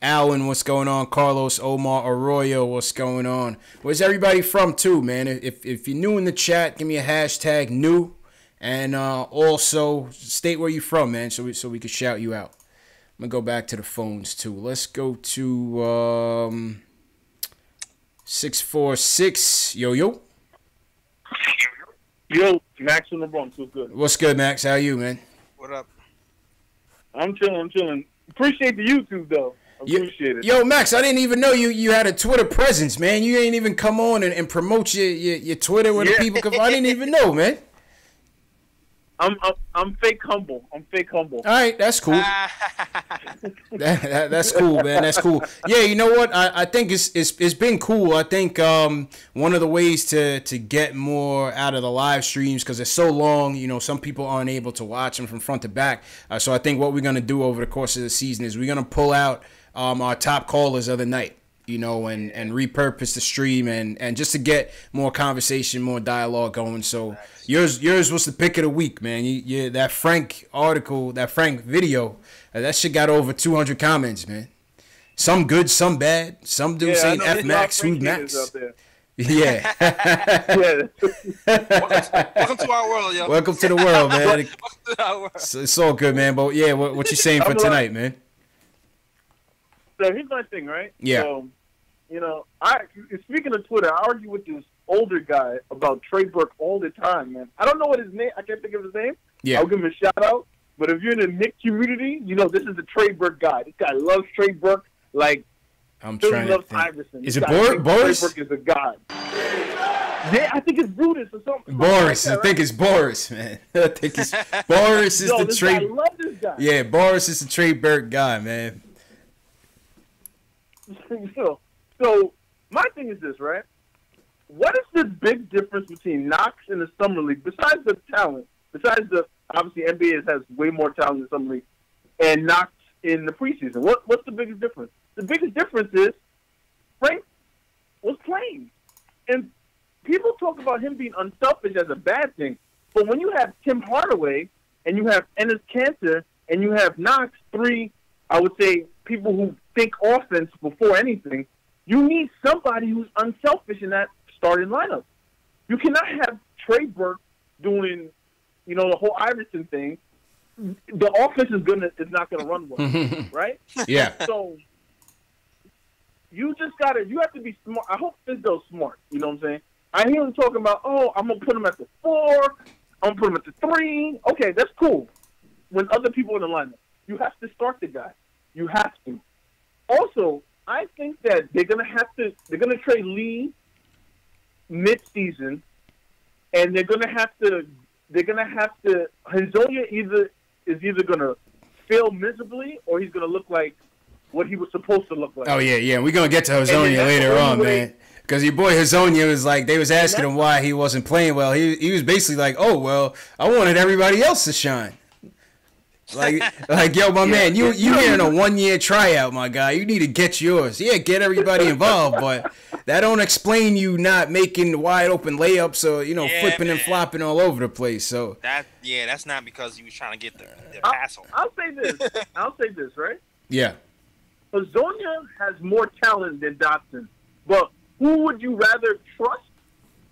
Alan, what's going on? Carlos, Omar, Arroyo, what's going on? Where's everybody from, too, man? If you're new in the chat, give me a hashtag new. And also, state where you're from, man, so we can shout you out. I'm going to go back to the phones, too. Let's go to 646. Yo. Yo, Max from the Bronx. What's good? What's good, Max? How are you, man? What up? I'm chilling. Appreciate the YouTube, though. Appreciate it. Yo, Max, I didn't even know you had a Twitter presence, man. You ain't even come on and promote your Twitter where the people come. I didn't even know, man. I'm fake humble. All right, that's cool. That's cool, man. That's cool. Yeah, you know what? I think it's been cool. I think one of the ways to get more out of the live streams, because it's so long, some people aren't able to watch them from front to back. So I think what we're gonna do over the course of the season is we're gonna pull out our top callers of the night. And repurpose the stream and just to get more conversation, more dialogue going. So yours was the pick of the week, man. You that Frank article, that Frank video, that shit got over 200 comments, man. Some good, some bad. Some dudes saying F Max, who's Max? Yeah. Welcome to our world, yo. Welcome to the world, man. Welcome to our world. It's all good, man. But yeah, what you saying for tonight, man? So here's my thing, right? Yeah. So, speaking of Twitter, I argue with this older guy about Trey Burke all the time, man. I don't know what his name. I can't think of his name. Yeah. I'll give him a shout out. But if you're in the Knicks community, this is the Trey Burke guy. This guy loves Trey Burke like I'm Philly trying loves to think. Iverson. Is it Boris? Trey Burke is a god. Yeah, I think it's Brutus or something. Boris. Like that, I think it's Boris, man. I think it's Boris is the trade. I love this guy. Yeah, Boris is the trade Burke guy, man. So my thing is this, right? What is the big difference between Knox in the summer league, besides the talent, besides the obviously NBA has way more talent in the summer league, and Knox in the preseason? What's the biggest difference? The biggest difference is Frank was playing, and people talk about him being unselfish as a bad thing, but when you have Tim Hardaway and you have Enes Kanter and you have Knox, three, I would say, people who think offense before anything, you need somebody who's unselfish in that starting lineup. You cannot have Trey Burke doing, the whole Iverson thing. The offense is not gonna run well, right? Yeah. So you have to be smart. I hope Fizdale's smart. You know what I'm saying? I hear him talking about, I'm gonna put him at the 4, I'm gonna put him at the 3. Okay, that's cool. When other people in the lineup, you have to start the guy. You have to. Also, I think that they're gonna trade Lee mid-season, and they're gonna have to Hazonia is either gonna fail miserably or he's gonna look like what he was supposed to look like. Oh yeah, we're gonna get to Hazonia later on, man. Because your boy Hazonia was like, they was asking him why he wasn't playing well. He was basically like, oh well, I wanted everybody else to shine. Like yo, my man, you here in a 1-year tryout, my guy. You need to get yours. Yeah, get everybody involved, but that don't explain you not making wide open layups or flipping and flopping all over the place. So that's not because he was trying to get the pass home. I'll say this, right? Yeah. Hazonia has more talent than Dotson, but who would you rather trust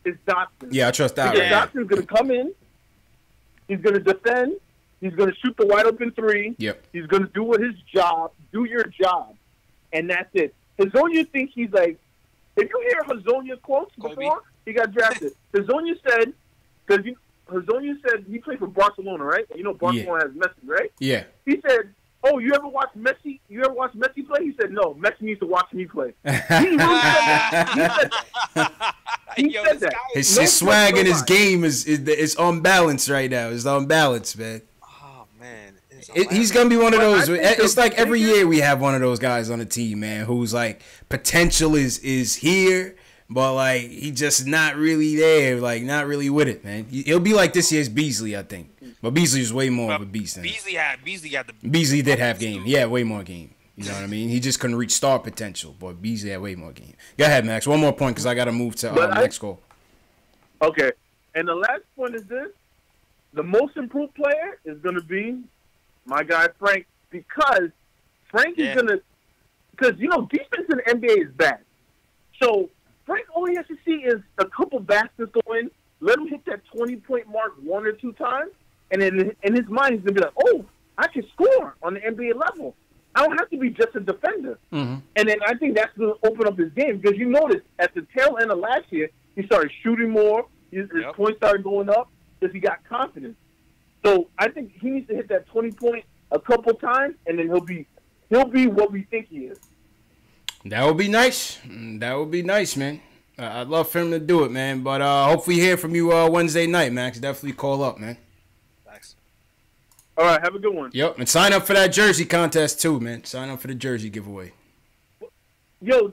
is Dotson. Yeah, I trust that. Because Dotson's going to come in, he's going to defend, he's going to shoot the wide open 3. Yep. He's going to do do your job, and that's it. Hazonia thinks he's like, if you hear Hazonia quotes before he got drafted, Hazonia said, Hazonia said he played for Barcelona, right? Barcelona has Messi, right? Yeah. He said, "Oh, you ever watch Messi? You ever watch Messi play?" He said, "No, Messi needs to watch me play." He really said that. He said that. His swag and his game is unbalanced right now. It's unbalanced, man. Oh man, he's gonna be one of those. It's like every year we have one of those guys on the team, man, who's like potential is here, but like he just not really there, like not really with it, man. He'll be like this year's Beasley, I think. But Beasley is way more of a beast than Beasley did have game. He had way more game. You know what I mean? He just couldn't reach star potential, but Beasley had way more game. Go ahead, Max. One more point because I got to move to next goal. Okay. And the last point is this. The most improved player is going to be my guy Frank, because Frank is going to – because, defense in the NBA is bad. So Frank, all he has to see is a couple baskets go in, let him hit that 20-point mark 1 or 2 times, and then in his mind he's going to be like, oh, I can score on the NBA level. I don't have to be just a defender. Mm-hmm. And then I think that's going to open up his game, because you notice at the tail end of last year, he started shooting more. His points started going up because he got confidence. So I think he needs to hit that 20-point a couple times, and then he'll be what we think he is. That would be nice. That would be nice, man. I'd love for him to do it, man. But hopefully hear from you Wednesday night, Max. Definitely call up, man. Thanks. All right, have a good one. Yep, and sign up for that jersey contest too, man. Sign up for the jersey giveaway. Yo,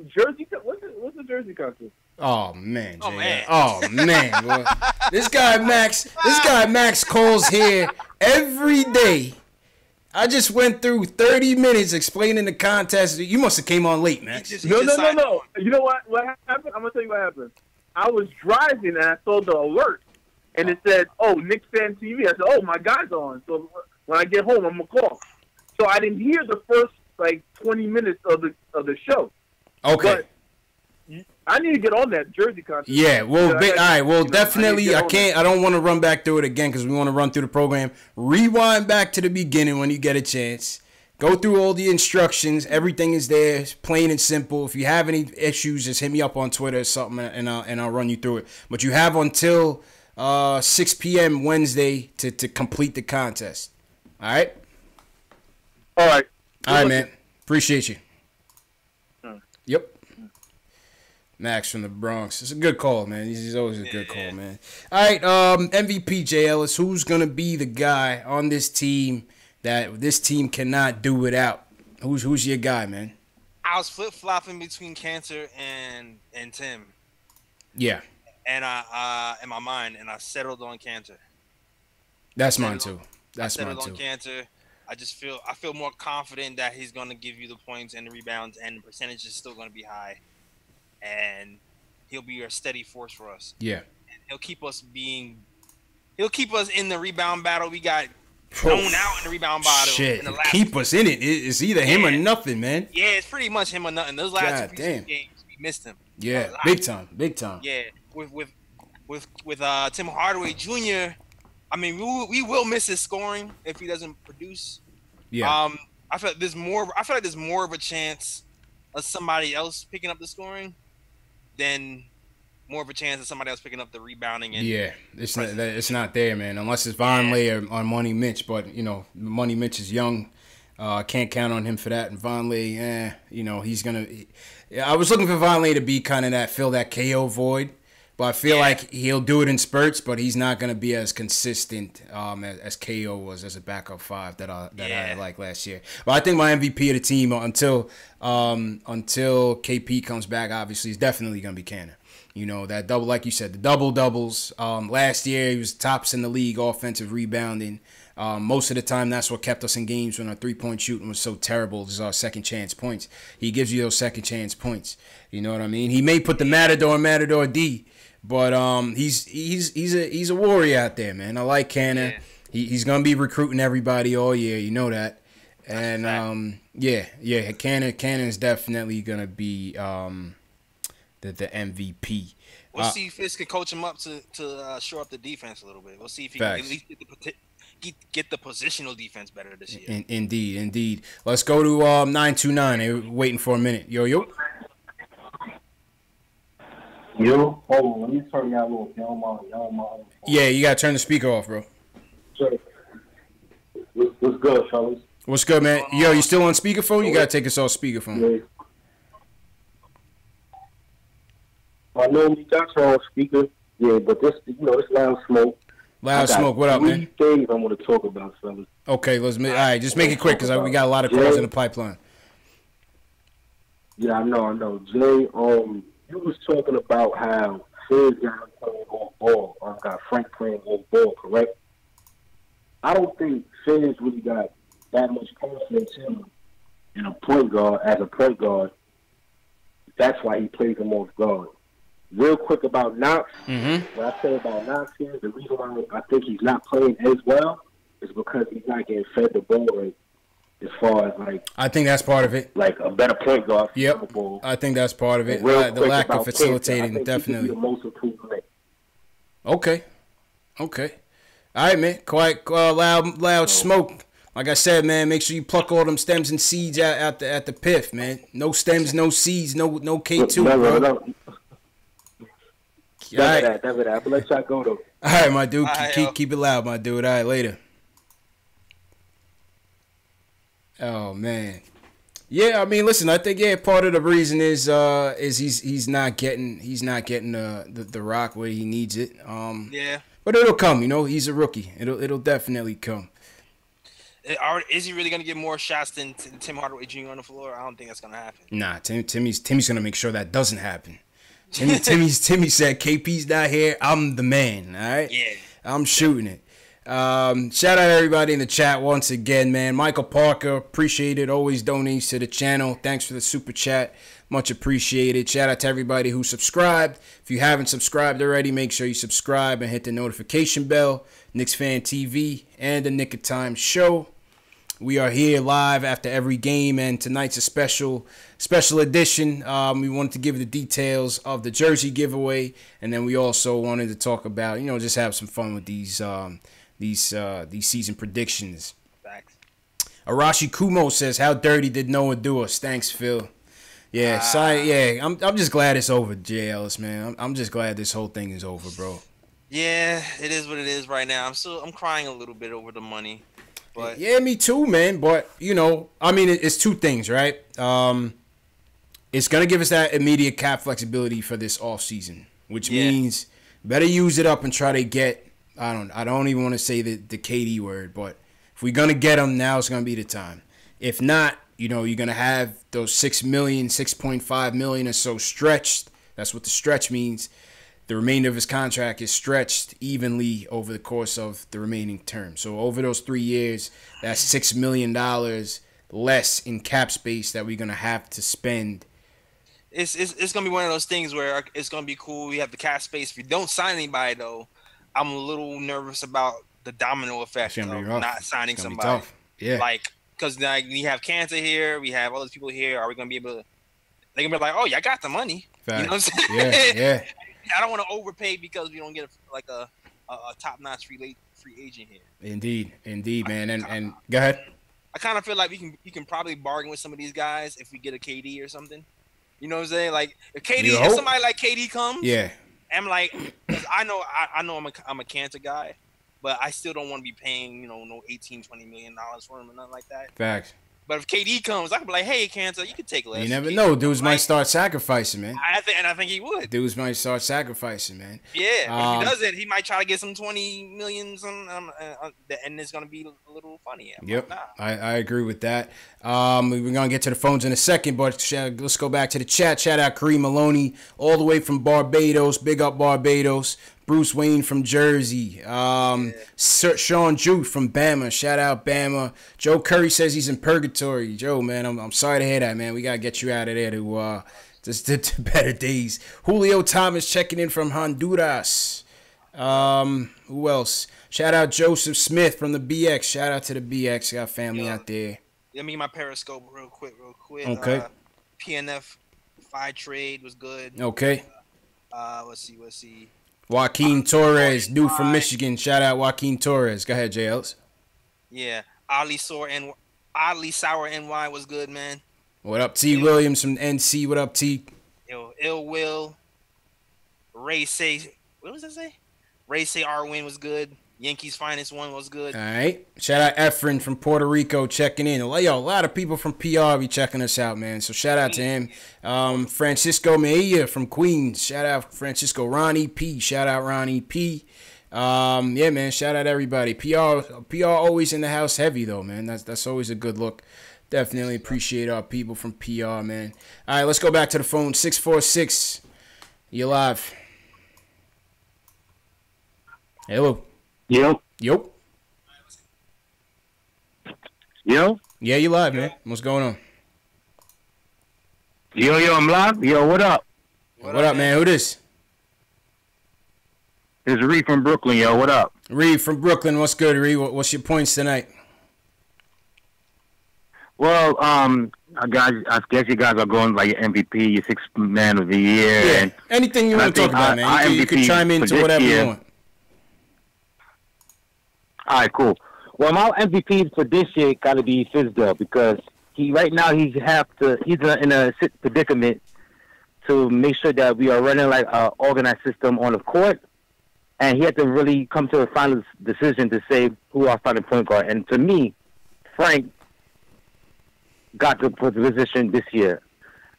jersey. What's the jersey contest? Oh man, Oh, man. Oh man, boy. This guy Max calls here every day. I just went through 30 minutes explaining the contest. You must have came on late, Max. No. You know what? What happened? I'm gonna tell you what happened. I was driving and I saw the alert, and it said, "Oh, Knicks fan TV." I said, "Oh, my guy's on." So when I get home, I'm gonna call. So I didn't hear the first 20 minutes of the show. Okay. But I need to get on that jersey contest. Yeah, well, all right, well, definitely, I don't want to run back through it again because we want to run through the program. Rewind back to the beginning when you get a chance. Go through all the instructions. Everything is there. It's plain and simple. If you have any issues, just hit me up on Twitter or something, and I'll run you through it. But you have until 6 p.m. Wednesday to complete the contest. All right? All right. All right, man. Appreciate you. Yep. Max from the Bronx. It's a good call, man. He's always a good call, man. All right, MVP Jay Ellis. Who's gonna be the guy on this team that this team cannot do without? Who's your guy, man? I was flip flopping between Cantor and Tim. Yeah. And I in my mind, and I settled on Cantor. That's mine too. That's I mine settled too. on Cantor. I feel more confident that he's gonna give you the points and the rebounds, and the percentage is still gonna be high, and he'll be a steady force for us. Yeah. And he'll keep us in the rebound battle. We got thrown out in the rebound battle. Shit, in the last keep us in it. It's either him or nothing, man. Yeah, it's pretty much him or nothing. Those last two games, we missed him. Yeah, big time. Yeah, with Tim Hardaway Jr. I mean, we will miss his scoring if he doesn't produce. Yeah. I feel like there's more of a chance of somebody else picking up the scoring than more of a chance of somebody else picking up the rebounding. And it's not there, man. Unless it's Vonleh or Money Mitch, but Money Mitch is young. Can't count on him for that. And Vonleh, he's gonna. I was looking for Vonleh to be kind of fill that KO void. But I feel like he'll do it in spurts, but he's not going to be as consistent as KO was as a backup five that I had like last year. But I think my MVP of the team until KP comes back, obviously, is definitely going to be Cannon. That double, like you said, the doubles. Last year, he was tops in the league offensive rebounding. Most of the time, that's what kept us in games when our three-point shooting was so terrible. This is our second chance points. He gives you those second chance points. You know what I mean? He may put the Matador D. But he's a warrior out there, man. I like Cannon. Yeah. He's gonna be recruiting everybody all year. You know that. And Cannon is definitely gonna be the MVP. We'll see if Fitz can coach him up to shore up the defense a little bit. We'll see if he can at least get the positional defense better this year. Indeed. Let's go to 929. They're waiting for a minute. Yo. Yo, let me turn y'all off. Y'all. Yeah, you gotta turn the speaker off, bro. Sure. What's good, fellas? What's good, man? Yo, you still on speakerphone? You gotta take us off speakerphone. Yeah. I know you got you on speaker. Yeah, but this loud smoke. Loud smoke. What up, man? 3 things I want to talk about, fellas. Okay, all right, just make it quick because we got a lot of calls in the pipeline. Yeah, I know. Jay, you was talking about how Fizz got him playing on ball, got Frank playing on ball, correct? I don't think Fizz really got that much confidence in a point guard as a point guard. That's why he plays him off guard. Real quick about Knox. Mm-hmm. What I say about Knox is the reason why I think he's not playing as well is because he's not getting fed the ball right. As far as I think that's part of it. Like a better point guard. Yep. I think that's part of it. The lack of facilitating, Cantor, definitely. The most improvement. Okay. All right, man. Quite loud smoke. Like I said, man, make sure you pluck all them stems and seeds out at the pith, man. No stems, no seeds, no K2, bro. No. That's it. I'll let y'all go though. All right, my dude. Keep it loud, my dude. All right, later. Oh man, yeah. I mean, listen. I think part of the reason is he's not getting the rock where he needs it. Yeah. But it'll come. He's a rookie. It'll definitely come. Is he really gonna get more shots than Tim Hardaway Jr. on the floor? I don't think that's gonna happen. Nah, Timmy's gonna make sure that doesn't happen. Timmy said, KP's not here. I'm the man. All right. Yeah. I'm shooting it. Shout out everybody in the chat once again, man. Michael Parker, appreciate it. Always donates to the channel. Thanks for the super chat. Much appreciated. Shout out to everybody who subscribed. If you haven't subscribed already, make sure you subscribe and hit the notification bell. Knicks Fan TV and the Nick of Time show. We are here live after every game, and tonight's a special edition. We wanted to give the details of the jersey giveaway, and then we also wanted to talk about, just have some fun with these season predictions. Thanks. Arashi Kumo says, "How dirty did Noah do us?" Thanks, Phil. Yeah, I'm just glad it's over, Jay Ellis, man. I'm just glad this whole thing is over, bro. Yeah, it is what it is right now. I'm crying a little bit over the money. But yeah, me too, man. But I mean, it's two things, right? it's going to give us that immediate cap flexibility for this offseason, which means better use it up and try to get, I don't even want to say the KD word, but if we're going to get him, now it's going to be the time. If not, you're going to have those $6 million, $6.5 million or so stretched. That's what the stretch means. The remainder of his contract is stretched evenly over the course of the remaining term. So over those 3 years, that's $6 million less in cap space that we're going to have to spend. It's going to be one of those things where it's going to be cool. We have the cap space. If you don't sign anybody, though, I'm a little nervous about the domino effect of not signing somebody. Yeah. Like, because we have Cantor here. We have all those people here. Are we going to be able to – they're going to be like, oh, yeah, I got the money. Fact. You know what I'm saying? Yeah. I don't want to overpay because we don't get a top-notch free agent here. Indeed, man. And go ahead. I kind of feel like you can probably bargain with some of these guys if we get a KD or something. You know what I'm saying? Like if somebody like KD comes, I'm like, 'cause I know I'm a Cantor guy, but I still don't want to be paying no $18-20 million for him or nothing like that. Facts. But if KD comes, I can be like, hey, Cantor, you can take less. You never know. Dudes might start sacrificing, man. I think he would. Dudes might start sacrificing, man. Yeah, but if he doesn't, he might try to get some $20 million, and it's going to be a little funny. Yep, I agree with that. We're going to get to the phones in a second, but let's go back to the chat. Shout out Kareem Maloney, all the way from Barbados. Big up Barbados. Bruce Wayne from Jersey. Sean Jute from Bama. Shout out Bama. Joe Curry says he's in purgatory. Joe, man, I'm sorry to hear that, man. We got to get you out of there to to better days. Julio Thomas checking in from Honduras. Who else? Shout out Joseph Smith from the BX. Shout out to the BX. Got family out there. Let me get my Periscope real quick. Okay. PNF 5 trade was good. Okay. Let's see. Joaquin Torres, dude from Michigan. Shout out Joaquin Torres. Go ahead, JLs. Yeah. Oddly Sour NY was good, man. What up, T. Williams from NC? What up, T? Ill Will. Ray say, what does that say? Ray say Arwin was good. Yankees finest one was good. All right. Shout out Efren from Puerto Rico checking in. Yo, a lot of people from PR be checking us out, man. So shout out to him. Francisco Mejia from Queens. Shout out Francisco. Ronnie P. Shout out Ronnie P. Yeah, man. Shout out everybody. PR always in the house heavy, though, man. That's always a good look. Definitely appreciate our people from PR, man. All right, let's go back to the phone. 646. You live. Hello. Yo. Yeah, you live, man. What's going on? Yo, I'm live. Yo, what up? What up, man? Who this? It's Reed from Brooklyn, yo. What up? Reed from Brooklyn. What's good, Reed? What's your points tonight? Well, I guess you guys are going like your MVP, your sixth man of the year. Yeah, and anything you want to talk about, man. You can chime into whatever you want. All right, cool. Well, my MVP for this year got to be Fizdale because right now he's in a predicament to make sure that we are running like an organized system on the court, and he had to really come to a final decision to say who our starting point guard. And to me, Frank got the position this year.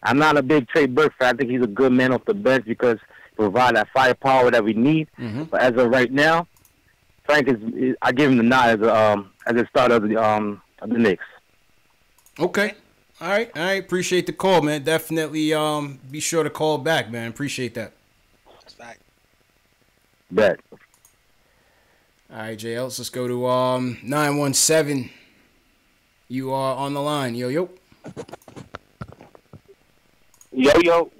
I'm not a big Trey Burke fan. I think he's a good man off the bench because he provides that firepower that we need. Mm-hmm. But as of right now, Frank is I give him the nod as a starter of the Knicks. Okay. All right. Appreciate the call, man. Definitely be sure to call back, man. Appreciate that. That's fact. Bet. All right, JL. Let's go to 917. You are on the line. Yo. Yo.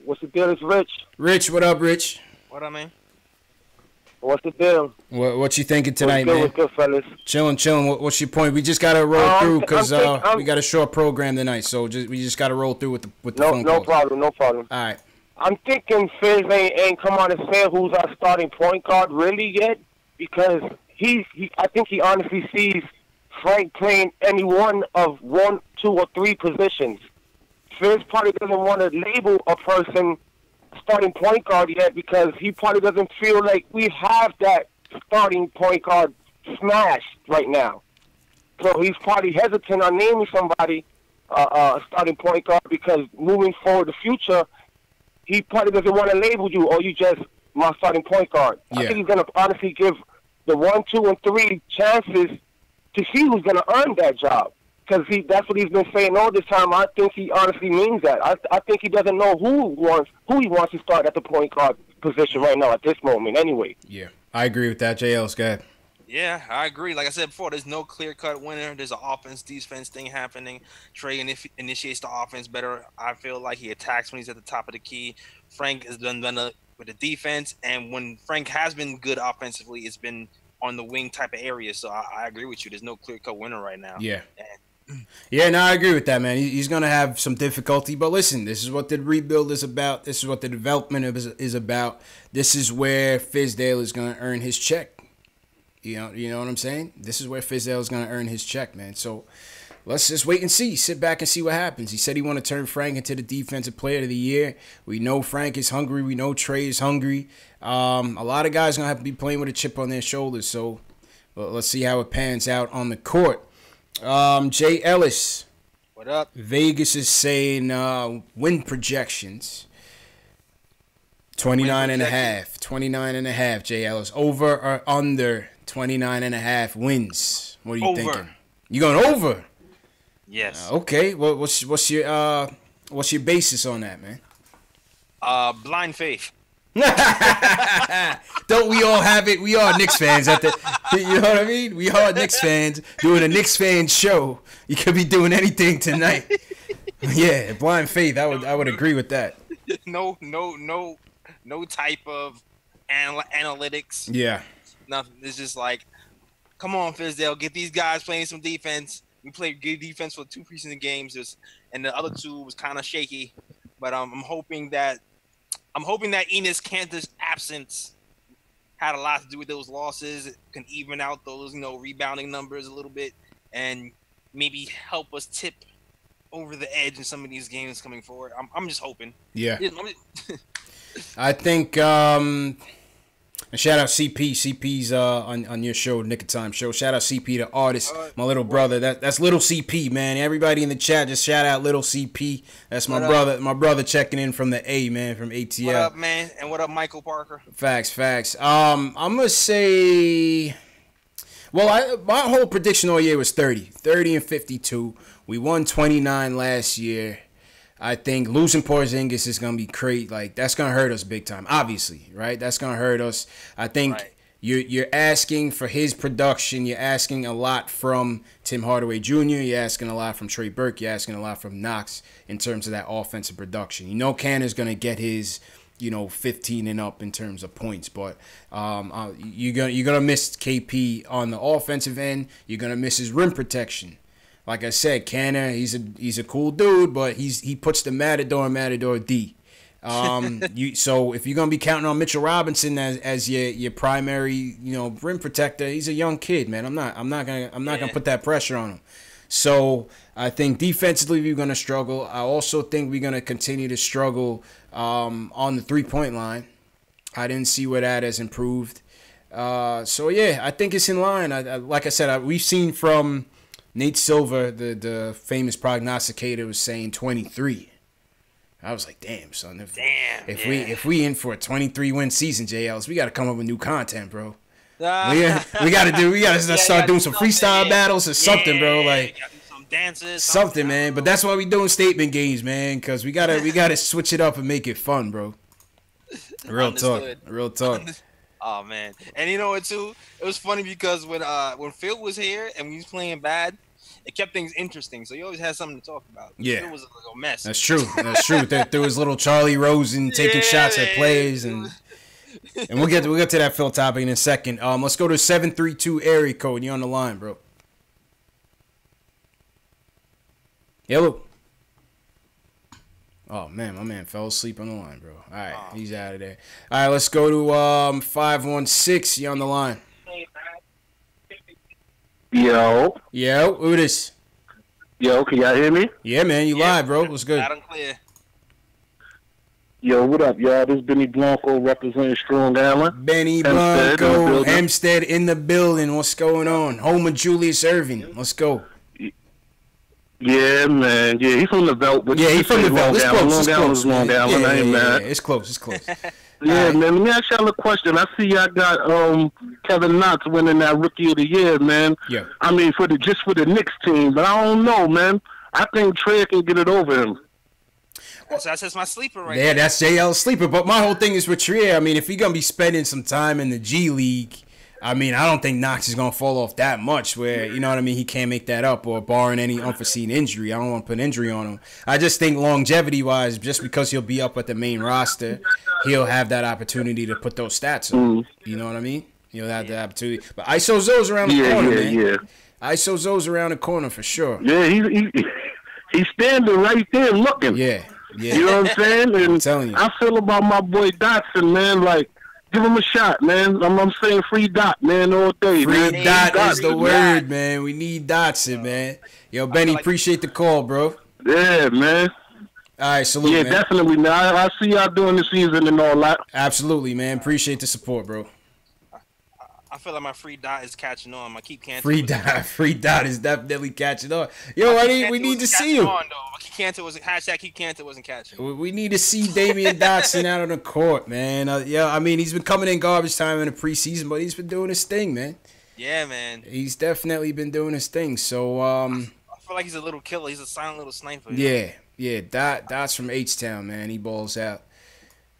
What's the deal? It's Rich. Rich, what up, Rich? What up, man? What's the deal? What you thinking tonight, man? What's good, fellas? Chilling. What's your point? We just gotta roll through because we got a short program tonight, so we just gotta roll through with the phone calls. No problem. All right. I'm thinking Fizz ain't come on and say who's our starting point guard really yet because I think he honestly sees Frank playing any one of 1, 2, or 3 positions. Fizz probably doesn't want to label a person starting point guard yet because he probably doesn't feel like we have that starting point guard smashed right now. So he's probably hesitant on naming somebody starting point guard because moving forward the future, he probably doesn't want to label you, or you just my starting point guard. Yeah. I think he's going to honestly give the 1, 2, and 3 chances to see who's going to earn that job. Because that's what he's been saying all this time. I think he honestly means that. I think he doesn't know who he wants to start at the point guard position right now at this moment anyway. Yeah, I agree with that. JL's go ahead. Yeah, I agree. Like I said before, there's no clear-cut winner. There's an offense-defense thing happening. Trey initiates the offense better. I feel like he attacks when he's at the top of the key. Frank has done with the defense, and when Frank has been good offensively, it's been on the wing type of area. So I agree with you. There's no clear-cut winner right now. Yeah. Yeah, no, I agree with that, man. He's going to have some difficulty. But listen, this is what the rebuild is about. This is what the development is about. This is where Fizdale is going to earn his check. You know what I'm saying? This is where Fizdale is going to earn his check, man. So let's just wait and see. Sit back and see what happens. He said he want to turn Frank into the defensive player of the year. We know Frank is hungry. We know Trey is hungry. A lot of guys going to have to be playing with a chip on their shoulders. So let's see how it pans out on the court. Jay Ellis. What up? Vegas is saying win projections. 29.5. 29.5, Jay Ellis. Over or under 29.5 wins? What are you thinking? You going over? Yes. Okay. What's your basis on that, man? Blind faith. Don't we all have it? We are Knicks fans you know what I mean? We are Knicks fans doing a Knicks fan show. You could be doing anything tonight. Yeah, blind faith. I would agree with that. No type of analytics. Yeah. Nothing. It's just like, come on, Fizdale, get these guys playing some defense. We played good defense for 2 preseason games, and the other 2 was kind of shaky. But I'm hoping that Enes Kanter's absence had a lot to do with those losses. It can even out those, rebounding numbers a little bit, and maybe help us tip over the edge in some of these games coming forward. I'm just hoping. Yeah. I think and shout out CP. CP's on your show, Nick of Time show. Shout out CP, the artist, my little brother. That's little CP, man. Everybody in the chat, just shout out little CP. That's my brother. My brother checking in from the A, man, from ATL. What up, man? And what up, Michael Parker? Facts. I'm gonna say, my whole prediction all year was 30 and 52. We won 29 last year. I think losing Porzingis is going to be crazy. Like, that's going to hurt us big time, obviously, right? That's going to hurt us. I think you're asking for his production. You're asking a lot from Tim Hardaway Jr. You're asking a lot from Trey Burke. You're asking a lot from Knox in terms of that offensive production. Canner's going to get his, 15 and up in terms of points. But you're gonna miss KP on the offensive end. You're going to miss his rim protection. Like I said, Canner, he's a cool dude, but he puts the Matador D. So if you're gonna be counting on Mitchell Robinson as your primary, rim protector, he's a young kid, man. I'm not gonna put that pressure on him. So I think defensively we're gonna struggle. I also think we're gonna continue to struggle on the 3-point line. I didn't see where that has improved. So yeah, I think it's in line. Like I said, we've seen from Nate Silver, the famous prognosticator, was saying 23. I was like, damn, son. If we in for a 23-win season, JLs, we got to come up with new content, bro. We gotta start doing some freestyle battles or something, bro. Like some dances, something, man. But that's why we doing statement games, man, because we gotta switch it up and make it fun, bro. Real talk. Oh man, and you know what too? It was funny because when Phil was here and we was playing bad, it kept things interesting. So you always had something to talk about. Yeah, Phil was a mess. That's true. There was little Charlie Rosen taking shots at plays, and we'll get to that Phil topic in a second. Let's go to 732 area code. You on the line, bro? Hello. Oh, man, my man fell asleep on the line, bro. All right, he's out of there. All right, let's go to 516. You on the line? Yo, who this? Yo, can y'all hear me? Yeah, man, you live, bro. What's good? Loud and clear. Yo, what up, y'all? This is Benny Blanco representing Strong Island. Benny Blanco, Hempstead in the building. What's going on? Home of Julius Irving. Let's go. Yeah, man. Yeah, he's from the Belt. But Yeah, he's from the Belt. It's close. It's close. Long Yeah, Island. I ain't yeah, mad. it's close. It's close. Yeah, All right. man. Let me ask y'all a question. I see y'all got Kevin Knox winning that Rookie of the Year, man. Yeah. I mean, for the Knicks team, but I don't know, man. I think Trey can get it over him. That's my sleeper right Yeah, there. that's JL's sleeper. But my whole thing is with Trier. I mean, if he's gonna be spending some time in the G League, I mean, I don't think Knox is gonna fall off that much. Where you know what I mean, he can't make that up, or barring any unforeseen injury. I don't want to put injury on him. I just think longevity wise, just because he'll be up at the main roster, he'll have that opportunity to put those stats on. You know what I mean? He'll have the opportunity. But ISO Zoe's around the corner, man. Yeah. ISO Zoe's around the corner for sure. Yeah, he's standing right there looking. Yeah. You know what I'm saying? And I'm telling you. I feel about my boy Dotson, man. Like, give him a shot, man. I'm saying free Dot, man, all day. Free man. Dot is the Free word, Dot. man. We need Dotson, man. Yo, Benny, appreciate the call, bro. Yeah, man. All right, salute, Yeah, man. definitely. Now I see y'all doing the season and all that. Absolutely, man. Appreciate the support, bro. I feel like my free dot is catching on. My keep Cantor. Free Dot is definitely catching on. Yo, we need to see him. Keep Cantor wasn't catching. We need to see Damian Dotson out on the court, man. Yeah, I mean, he's been coming in garbage time in the preseason, but he's been doing his thing, man. Yeah, man. He's definitely been doing his thing. So, I feel like he's a little killer. He's a silent little sniper. yeah. Dot's from H-Town, man. He balls out.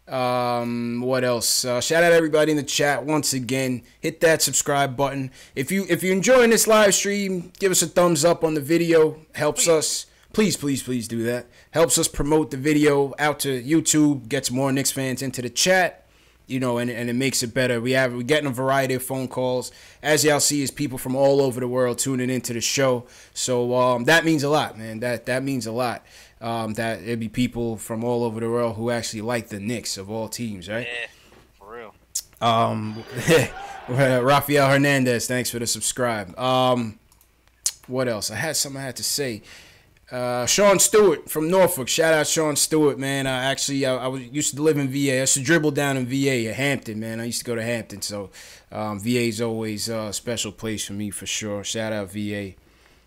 What else? Shout out everybody in the chat once again. Hit that subscribe button. If you're enjoying this live stream, give us a thumbs up on the video. Helps us. Please do that. Helps us promote the video out to YouTube. Gets more Knicks fans into the chat. You know, and it makes it better. We're getting a variety of phone calls. As y'all see, is people from all over the world tuning into the show. So that means a lot, man. That means a lot. That it'd be people from all over the world who actually like the Knicks of all teams, right? Yeah, for real. Rafael Hernandez, thanks for the subscribe. What else? I had something I had to say. Sean Stewart from Norfolk. Shout out Sean Stewart, man. I used to live in VA. I used to dribble down in VA at Hampton, man. I used to go to Hampton, so VA's always a special place for me for sure. Shout out VA.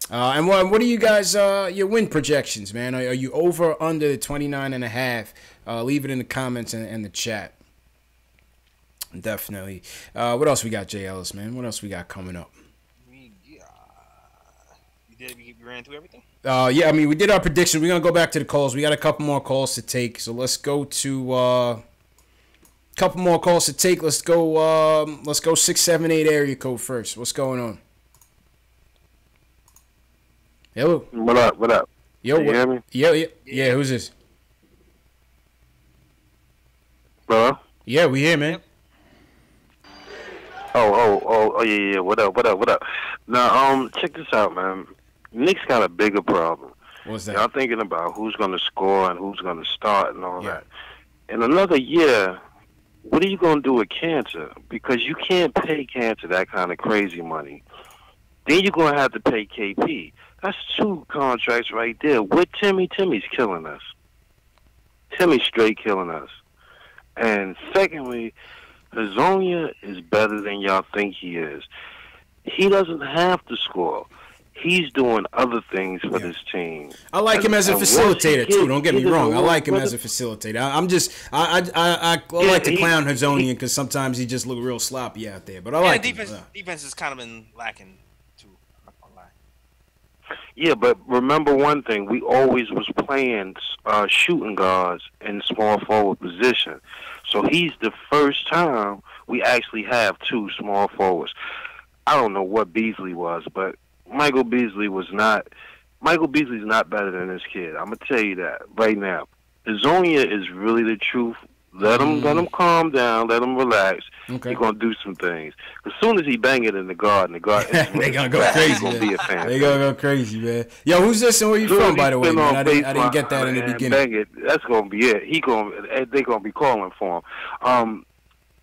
And what are you guys, your win projections, man? Are you over or under the 29.5? Leave it in the comments and the chat. Definitely. What else we got, Jay Ellis, man? What else we got coming up? We ran through everything? Yeah, I mean, we did our predictions. We're going to go back to the calls. We got a couple more calls to take. So let's go to couple more calls to take. Let's go 678 area code first. What's going on? Hello. What up? Yo, you hear me? Yeah, who's this? Hello? Yeah, we here, man. Oh, yeah. What up? Now, check this out, man. Knicks got a bigger problem. What's that? Y'all thinking about who's going to score and who's going to start and all that. In another year, what are you going to do with Cantor? Because you can't pay Cantor that kind of crazy money. Then you're going to have to pay KP. That's 2 contracts right there. With Timmy's killing us. Timmy's straight killing us. And secondly, Hazonia is better than y'all think he is. He doesn't have to score. He's doing other things for this team. I like him as a facilitator too. Don't get me wrong. I like him as a facilitator. I like to clown Hazonia because sometimes he just look real sloppy out there. But I like defense. Defense has kind of been lacking too. I'm not gonna lie. Yeah, but remember one thing: we always was playing shooting guards in small forward position. So he's the first time we actually have 2 small forwards. I don't know what Beasley was, but Michael Beasley's not better than this kid. I'm gonna tell you that right now. Hazonia is really the truth. Let him calm down. Let him relax. Okay. He's gonna do some things. As soon as he bang it in the guard, they gonna go crazy. He's gonna be a fan. They gonna go crazy, man. Yo, who's this and where you from, by the way, man? I didn't get that in the beginning. Bang it. That's gonna be it. They gonna be calling for him.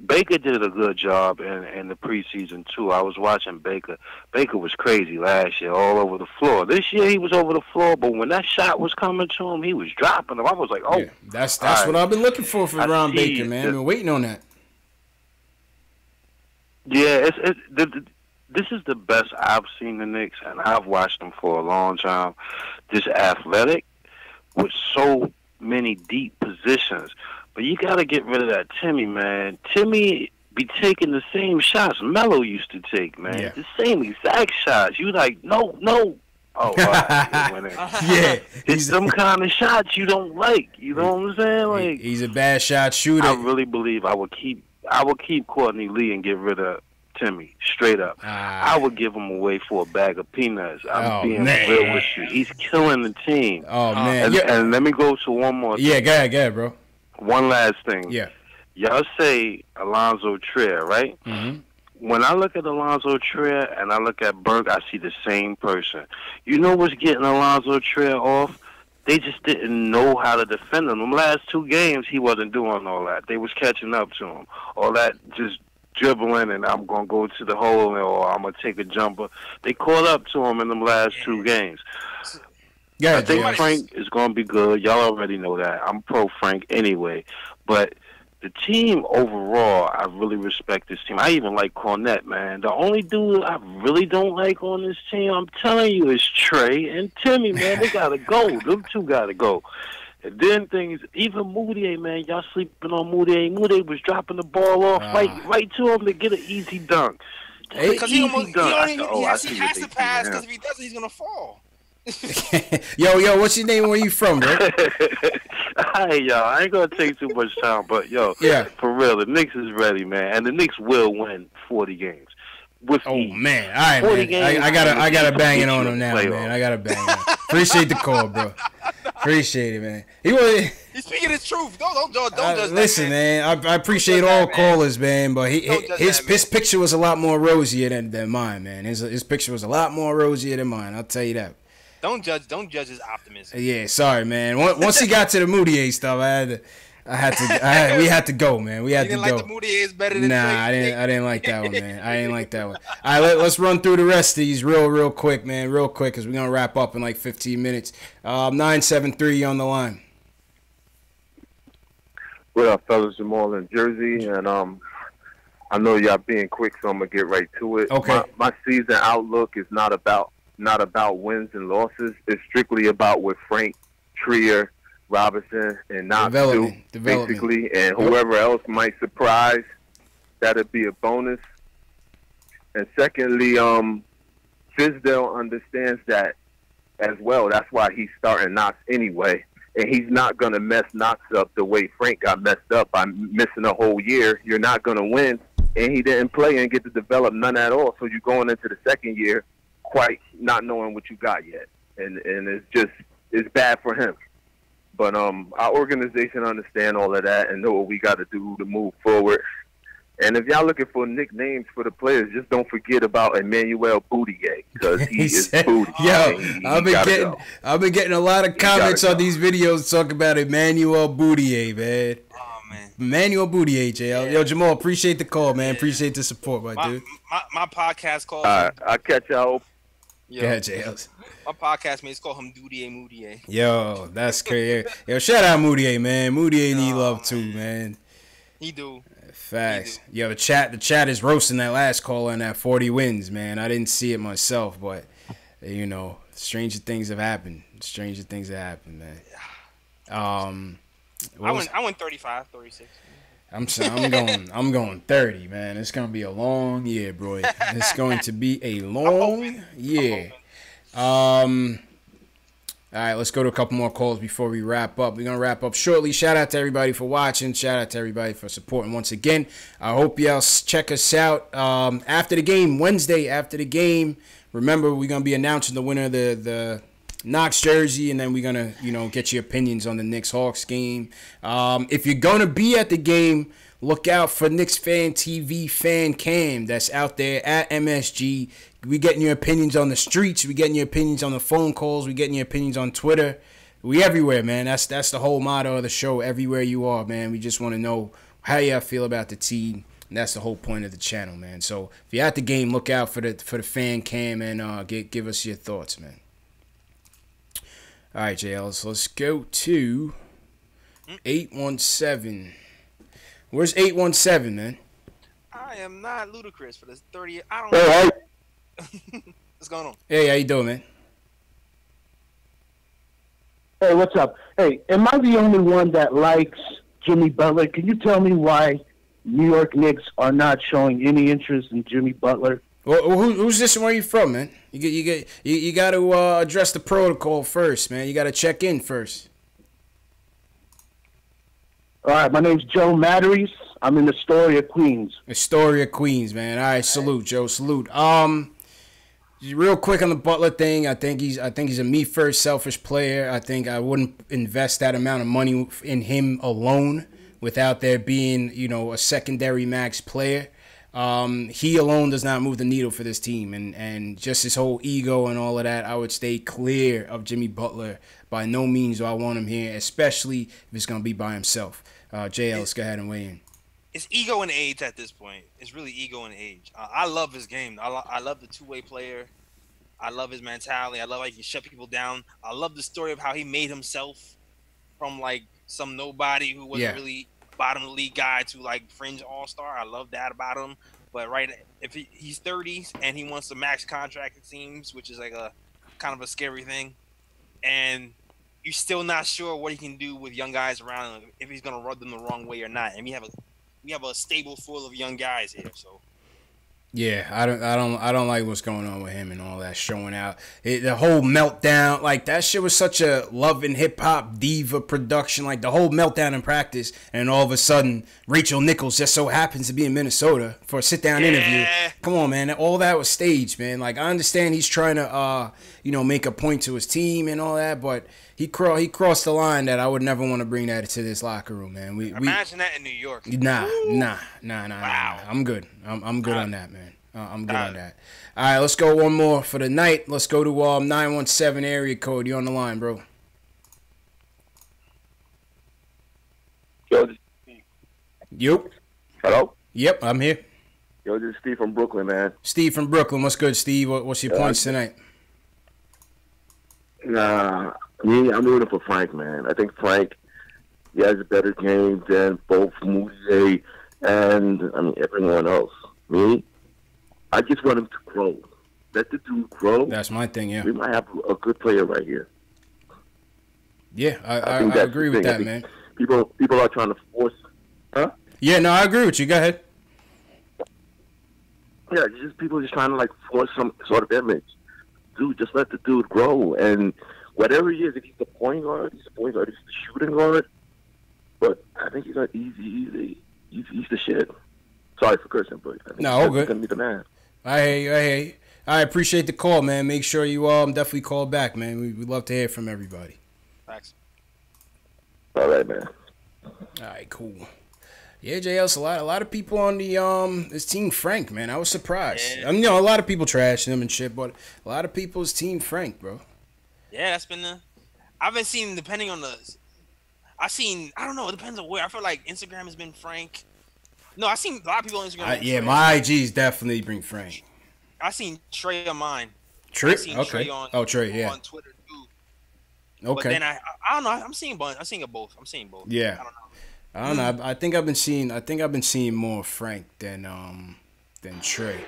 Baker did a good job in the preseason too. I was watching Baker. Baker was crazy last year, all over the floor. This year he was over the floor, but when that shot was coming to him, he was dropping them. I was like, oh, yeah, that's what I've been looking for Ron Baker, man. I've been waiting on that. Yeah, this is the best I've seen the Knicks, and I've watched them for a long time. This athletic with so many deep positions. But you got to get rid of that Timmy, man. Timmy be taking the same shots Melo used to take, man. Yeah. The same exact shots. You like, no. Oh, all right. Yeah. It's some kind of shots you don't like. You know what I'm saying? Like, he's a bad shot shooter. I really believe I would keep Courtney Lee and get rid of Timmy, straight up. I would give him away for a bag of peanuts. I'm being real with you. He's killing the team. Oh, man. And let me go to one more thing. Yeah, go ahead, bro. One last thing. Yeah. Y'all say Alonzo Trier, right? Mm-hmm. When I look at Alonzo Trier and I look at Burke, I see the same person. You know what's getting Alonzo Trier off? They just didn't know how to defend him. The last 2 games, he wasn't doing all that. They was catching up to him. All that just dribbling and I'm going to go to the hole or I'm going to take a jumper. They caught up to him in them last 2 games. Yeah, I think Frank is going to be good. Y'all already know that. I'm pro Frank anyway. But the team overall, I really respect this team. I even like Cornette, man. The only dude I really don't like on this team, I'm telling you, is Trey and Timmy, man. They got to go. Them 2 got to go. And then things, even Moutier, man, y'all sleeping on Moutier. Moutier was dropping the ball off right to him to get an easy dunk. Because he has to pass, because if he doesn't, he's going to fall. yo, what's your name? Where you from, bro? Hey, y'all, I ain't gonna take too much time, but for real, the Knicks is ready, man, and the Knicks will win 40 games. Man, all right, man. I gotta bang it on him now, man. I gotta bang it. Appreciate the call, bro. Appreciate it, man. He's speaking his truth. Don't judge listen, man. I appreciate all callers, man, but his picture was a lot more rosier than mine, man. His picture was a lot more rosier than mine. I'll tell you that. Don't judge his optimism. Yeah, sorry, man. Once he got to the Moutier stuff, we had to go, man. We had to go. Like the Moutier is better than Trey? I didn't like that one, man. I didn't like that one. All right, let's run through the rest of these real quick, man. Real quick, because we're gonna wrap up in like 15 minutes. 973 on the line. What up, fellas? Jamal in Jersey, and I know y'all being quick, so I'm gonna get right to it. Okay. My season outlook is not about wins and losses. It's strictly about what Frank, Trier, Robinson, and Knox do, basically, and whoever else might surprise, that'd be a bonus. And secondly, Fizdale understands that as well. That's why he's starting Knox anyway, and he's not going to mess Knox up the way Frank got messed up by missing a whole year. You're not going to win, and he didn't play and get to develop none at all, so you're going into the second year quite not knowing what you got yet, and it's bad for him. But our organization understand all of that and know what we got to do to move forward. And if y'all looking for nicknames for the players, just don't forget about Emmanuel Boutier, because he is Booty. Yo, I've been getting a lot of comments on these videos talking about Emmanuel Boutier, man. Oh man, Emmanuel Boutier, JL. Yo, Jamal, appreciate the call, man. Appreciate the support, my dude. My podcast calls. All right, I'll catch y'all. Go ahead, JL. My podcast mates call him Moutier. Yo, that's crazy. Yo, shout out Moutier, man. Moutier need love too, man. He do. Facts. Yo, the chat is roasting that last call on that 40 wins, man. I didn't see it myself, but you know, stranger things have happened. Man. I went 35, 36. I'm going 30, man. It's gonna be a long year, bro. It's going to be a long year. All right, let's go to a couple more calls before we wrap up. We're going to wrap up shortly. Shout out to everybody for watching. Shout out to everybody for supporting once again. I hope y'all check us out after the game, Wednesday after the game. Remember, we're going to be announcing the winner of the Knox jersey, and then we're going to, get your opinions on the Knicks-Hawks game. If you're going to be at the game, look out for Knicks Fan TV Fan Cam that's out there at MSG. We getting your opinions on the streets. We getting your opinions on the phone calls. We getting your opinions on Twitter. We everywhere, man. That's the whole motto of the show. Everywhere you are, man. We just want to know how y'all feel about the team. And that's the whole point of the channel, man. So if you're at the game, look out for the fan cam and give us your thoughts, man. All right, JL. So let's go to 817. Where's 817, man? I am not ludicrous for this 30. I don't know. What's going on? Hey, how you doing, man? Hey, what's up? Hey, am I the only one that likes Jimmy Butler? Can you tell me why New York Knicks are not showing any interest in Jimmy Butler? Well, who's this and where you from, man? You got to address the protocol first, man. You got to check in first. All right, my name's Joe Matteries. I'm in Astoria, Queens. Astoria, Queens, man. All right, salute, Joe. Salute. Real quick on the Butler thing, I think he's a me first selfish player. I think I wouldn't invest that amount of money in him alone without there being, a secondary max player. He alone does not move the needle for this team, and just his whole ego and all of that. I would stay clear of Jimmy Butler. By no means do I want him here, especially if it's gonna be by himself. Jay Ellis, go ahead and weigh in. It's ego and age at this point. It's really ego and age. I love his game. I love the two-way player. I love his mentality. I love how he can shut people down. I love the story of how he made himself from like some nobody who wasn't really bottom of the league guy to like fringe all-star. I love that about him. But if he's 30 and he wants a max contract, it seems, which is like a kind of a scary thing, and you're still not sure what he can do with young guys around him, if he's gonna rub them the wrong way or not. And we have a stable full of young guys here, so. Yeah, I don't like what's going on with him and all that showing out. The whole meltdown, like that shit was such a love and hip hop diva production. Like the whole meltdown in practice, and all of a sudden Rachel Nichols just so happens to be in Minnesota for a sit down interview. Come on, man, all that was staged, man. Like I understand he's trying to make a point to his team and all that, but he crossed the line that I would never want to bring that to this locker room, man. Imagine that in New York. Nah. I'm good. I'm good on that, man. I'm good on that. All right, let's go one more for the night. Let's go to 917 area code. You on the line, bro? Yo, this is Steve. Yep. Hello? Yep, I'm here. Yo, this is Steve from Brooklyn, man. Steve from Brooklyn. What's good, Steve? What's your points tonight? Nah, I'm rooting for Frank, man. I think Frank, he has a better game than both Moutier and everyone else. Me, I just want him to grow. Let the dude grow. That's my thing, yeah. We might have a good player right here. Yeah, I agree with that, man. People are trying to force, huh? Yeah, no, I agree with you. Go ahead. Yeah, people just trying to like force some sort of image. Dude, just let the dude grow, and whatever he is, if he's the point guard, he's the point guard. If he's the shooting guard, but I think he's not easy. He's the shit. Sorry for cursing, but I think no, he's gonna be the man. I hear you. I appreciate the call, man. Make sure you definitely call back, man. We love to hear from everybody. Thanks. All right, man. All right, cool. Yeah, JL's a lot of people on the this team Frank, man. I was surprised. Yeah. A lot of people trashing him and shit, but a lot of people is team Frank, bro. Yeah, that's been I've been seeing depending on the. I don't know. It depends on where. I feel like Instagram has been Frank. No, I seen a lot of people on Instagram. Yeah, my IGs definitely bring Frank. I seen Trey on mine. Trey, okay. Trey on Twitter too. Okay. But then I don't know. I'm seeing both. I'm seeing both. Yeah. I don't know. I think I've been seeing more Frank than Trey.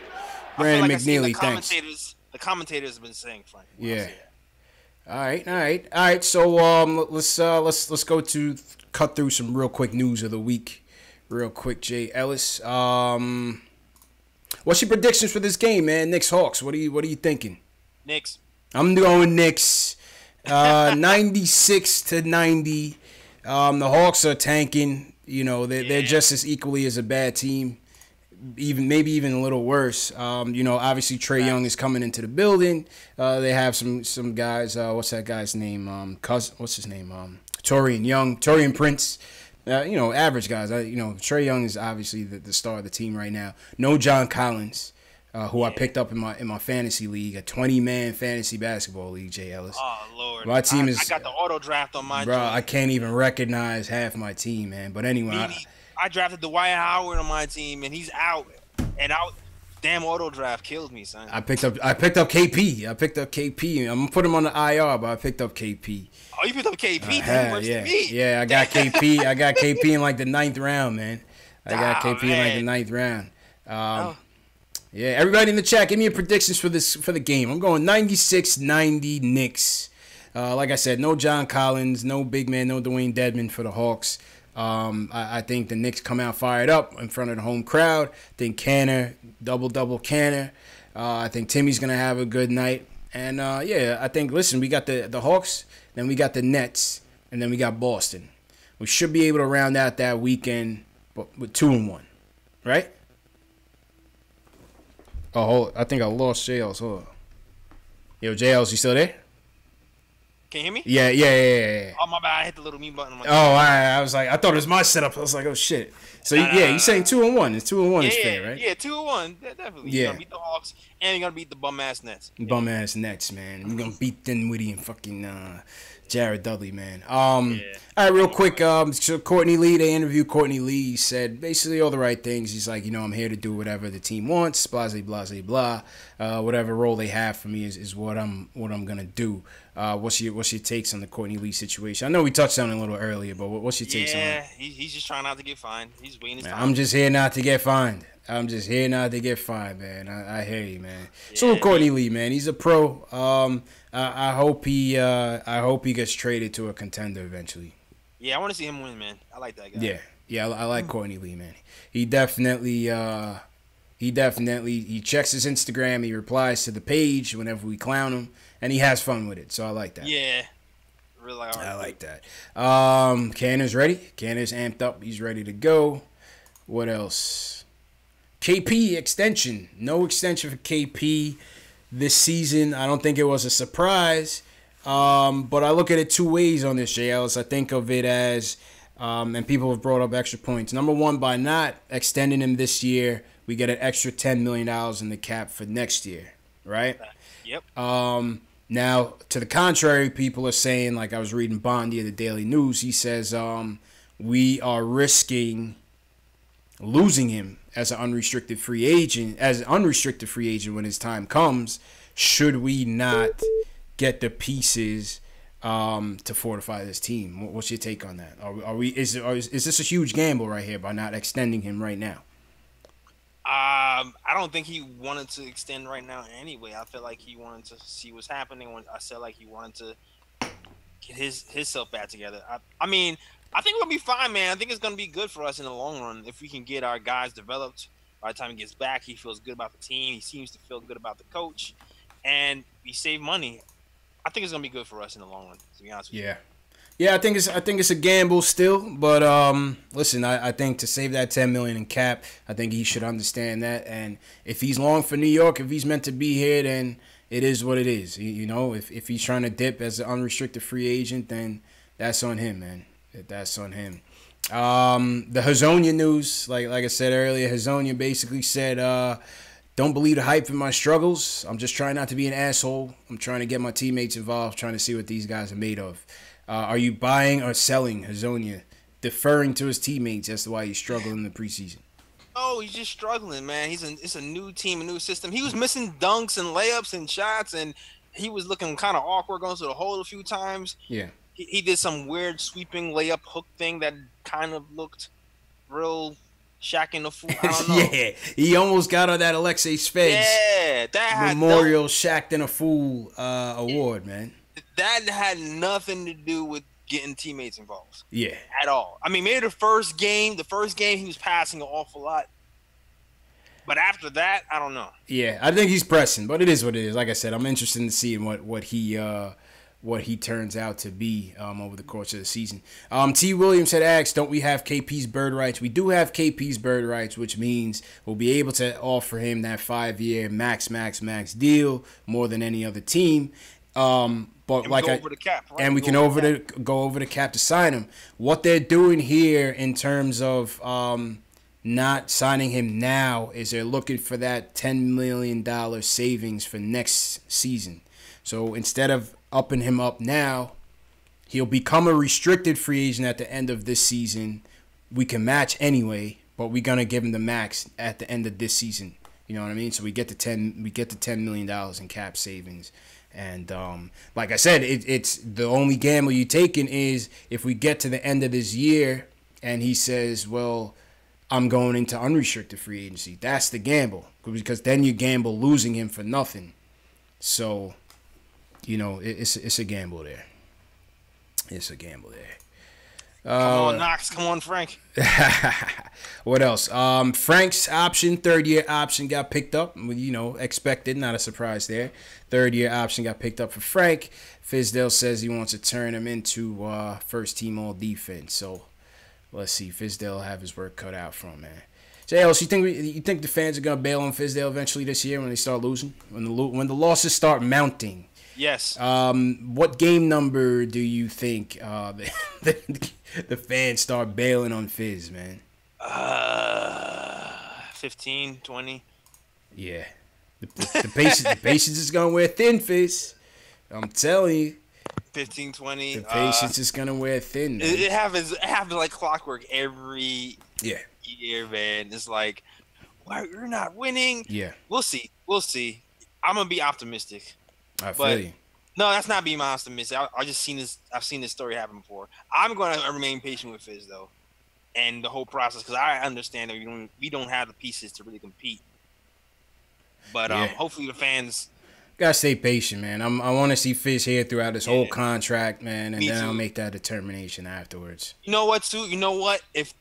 Brandon McNeely, thanks. The commentators have been saying Frank. Yeah. All right. So let's go to cut through some real quick news of the week. Real quick, Jay Ellis. What's your predictions for this game, man? Knicks Hawks. What are you thinking? Knicks. I'm going Knicks. 96-90. The Hawks are tanking. They're just as equally as a bad team. Maybe even a little worse. Obviously Trae Young is coming into the building. They have some guys. What's that guy's name? What's his name? Torian Prince. Average guys. Trae Young is obviously the star of the team right now. No John Collins, who I picked up in my fantasy league, a 20-man fantasy basketball league. Jay Ellis. Oh Lord, my team I got the auto draft on my. Bro, I can't even recognize half my team, man. But anyway, I drafted Dwight Howard on my team, and he's out. Damn auto draft killed me, son. I picked up KP. I'm gonna put him on the IR, but I picked up KP. Oh, you picked up KP? Yeah, I got KP. I got KP in like the 9th round, man. I got KP in like the 9th round. Yeah, everybody in the chat, give me your predictions for the game. I'm going 96-90 Knicks. Like I said, no John Collins, no big man, no Dwayne Dedman for the Hawks. I think the Knicks come out fired up in front of the home crowd. I think Canner, double Canner. I think Timmy's going to have a good night. And, I think, listen, we got the Hawks, then we got the Nets, and then we got Boston. We should be able to round out that weekend with 2-1, right? Oh, I think I lost JL's. Hold on. Yo, JL's, you still there? Can you hear me? Yeah. Oh, my bad. I hit the little mute button. I was like, I thought it was my setup. I was like, oh, shit. So, you're saying 2-1. It's 2-1 is fair, right? Yeah, 2-1. Definitely. Yeah. You're going to beat the Hawks, and you're going to beat the bum-ass Nets. Bum-ass Nets, man. We're going to beat Dinwiddie and fucking Jared Dudley, man. All right, real quick. So Courtney Lee, they interviewed Courtney Lee. He said basically all the right things. He's like, I'm here to do whatever the team wants. Blah, blah, blah, blah. Whatever role they have for me is what I'm gonna do. What's your takes on the Courtney Lee situation? I know we touched on it a little earlier, but what's your takes on it? Yeah, he's just trying not to get fined. He's waiting his time. I'm just here not to get fined. Man. I hear you, man. Yeah, so Courtney Lee, man, he's a pro. I hope he gets traded to a contender eventually. Yeah, I want to see him win, man. I like that guy. Yeah, I like Courtney Lee, man. He definitely he checks his Instagram. He replies to the page whenever we clown him, and he has fun with it. So I like that. Yeah, really. I like that. Canner's ready. Canner's amped up. He's ready to go. What else? KP extension. No extension for KP this season. I don't think it was a surprise. But I look at it two ways on this, JLs. I think of it as, and people have brought up extra points. Number one, by not extending him this year, we get an extra $10 million in the cap for next year, right? Yep. Now, to the contrary, people are saying, like I was reading Bondi of the Daily News, he says we are risking losing him as an unrestricted free agent, when his time comes, should we not get the pieces to fortify this team. What's your take on that? Is this a huge gamble right here by not extending him right now? I don't think he wanted to extend right now anyway. I feel like he wanted to see what's happening. I feel like he wanted to get his self back together. I mean, I think we'll be fine, man. I think it's going to be good for us in the long run if we can get our guys developed. By the time he gets back, he feels good about the team. He seems to feel good about the coach, and we save money. I think it's gonna be good for us in the long run, to be honest with you. Yeah, I think it's a gamble still, but listen, I think to save that $10 million in cap, I think he should understand that. And if he's long for New York, if he's meant to be here, then it is what it is. If he's trying to dip as an unrestricted free agent, then that's on him, man. That's on him. The Hazonia news, like I said earlier, Hazonia basically said, don't believe the hype in my struggles. I'm just trying not to be an asshole. I'm trying to get my teammates involved, trying to see what these guys are made of. Are you buying or selling Hazonia, deferring to his teammates as to why he's struggling in the preseason? Oh, he's just struggling, man. It's a new team, a new system. He was missing dunks and layups and shots, and he was looking kind of awkward going to the hole a few times. Yeah. He did some weird sweeping layup hook thing that kind of looked real Shaq in the fool. I don't know. Yeah, he almost got on that Alexei Speds Memorial Shaq in a Fool award, man. That had nothing to do with getting teammates involved. Yeah. At all. I mean, maybe the first game he was passing an awful lot. But after that, I don't know. Yeah, I think he's pressing, but it is what it is. Like I said, I'm interested in seeing what he turns out to be over the course of the season. T. Williams had asked, don't we have KP's bird rights? We do have KP's bird rights, which means we'll be able to offer him that 5-year max deal more than any other team. But like over the cap, right? And we can go over the cap to sign him. What they're doing here in terms of not signing him now is they're looking for that $10 million savings for next season. So instead of upping him up now, he'll become a restricted free agent at the end of this season. We can match anyway, but we're gonna give him the max at the end of this season. You know what I mean? So we get the $10 million in cap savings. And like I said, it's the only gamble you're taking is if we get to the end of this year and he says, well, I'm going into unrestricted free agency. That's the gamble, because then you gamble losing him for nothing. So, it's a gamble there. It's a gamble there. Come on, Knox. Come on, Frank. What else? Frank's option, 3rd-year option, got picked up. Expected, not a surprise there. 3rd-year option got picked up for Frank. Fizdale says he wants to turn him into first-team all-defense. So let's see. Fizdale will have his work cut out for him, man. JL, you think the fans are gonna bail on Fizdale eventually this year when they start losing, when the losses start mounting? Yes. What game number do you think the fans start bailing on Fizz, man? 15, 20. Yeah. The patience is going to wear thin, Fizz. I'm telling you. 15, 20. The patience is going to wear thin, man. It happens like clockwork every year, man. It's like, why you're not winning? Yeah. We'll see. I'm going to be optimistic. I feel you. No, that's not being optimistic. I've seen this story happen before. I'm going to remain patient with Fizz, though, and the whole process, because I understand that we don't have the pieces to really compete. But hopefully the fans gotta stay patient, man. I want to see Fizz here throughout his whole contract, man, and then I'll make that determination afterwards. You know what, too? You know what? If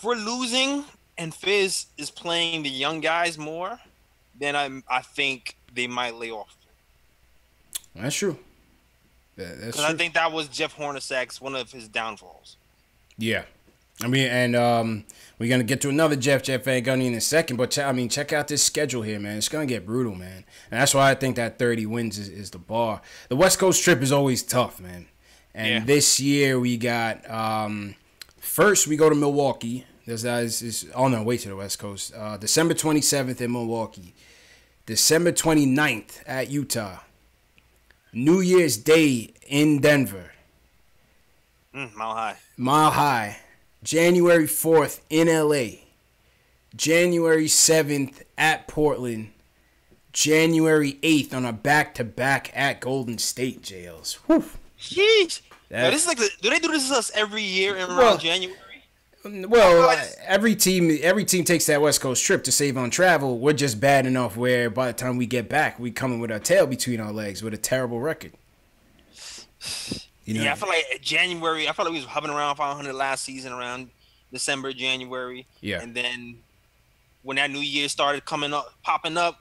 we're losing and Fizz is playing the young guys more, then I think they might lay off. That's true. That's true. I think that was Jeff Hornacek's one of his downfalls. Yeah. I mean, and we're going to get to another Jeff Van Gundy in a second, but check out this schedule here, man. It's going to get brutal, man. And that's why I think that 30 wins is the bar. The West Coast trip is always tough, man. And this year we got, first we go to Milwaukee. To the West Coast. December 27th in Milwaukee. December 29th at Utah. New Year's Day in Denver. Mile High. January 4th in LA. January 7th at Portland. January 8th on a back-to-back at Golden State, JLs. Whew. Jeez. This is like do they do this to us every year around January? Well, every team takes that West Coast trip to save on travel. We're just bad enough where by the time we get back, we coming with our tail between our legs with a terrible record. I feel like January. I felt like we was hovering around 500 last season, around December, January. Yeah. And then when that New Year started popping up,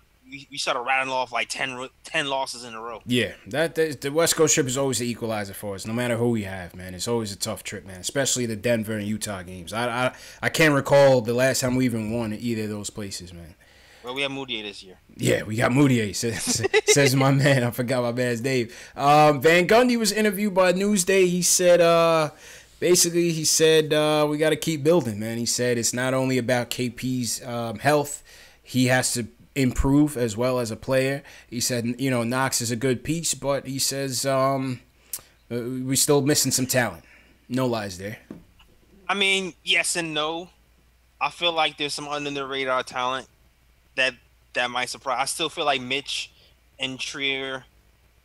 we started rattling off like 10 losses in a row. Yeah, the West Coast trip is always the equalizer for us, no matter who we have, man. It's always a tough trip, man, especially the Denver and Utah games. I can't recall the last time we even won at either of those places, man. Well, we have Moutier this year. Yeah, we got Moutier, says my man. I forgot my man's name. Van Gundy was interviewed by Newsday. He said, we got to keep building, man. He said it's not only about KP's health. He has to improve as well as a player. He said, Knox is a good piece, but he says we're still missing some talent. No lies there. I mean, yes and no. I feel like there's some under the radar talent that might surprise. I still feel like Mitch and Trier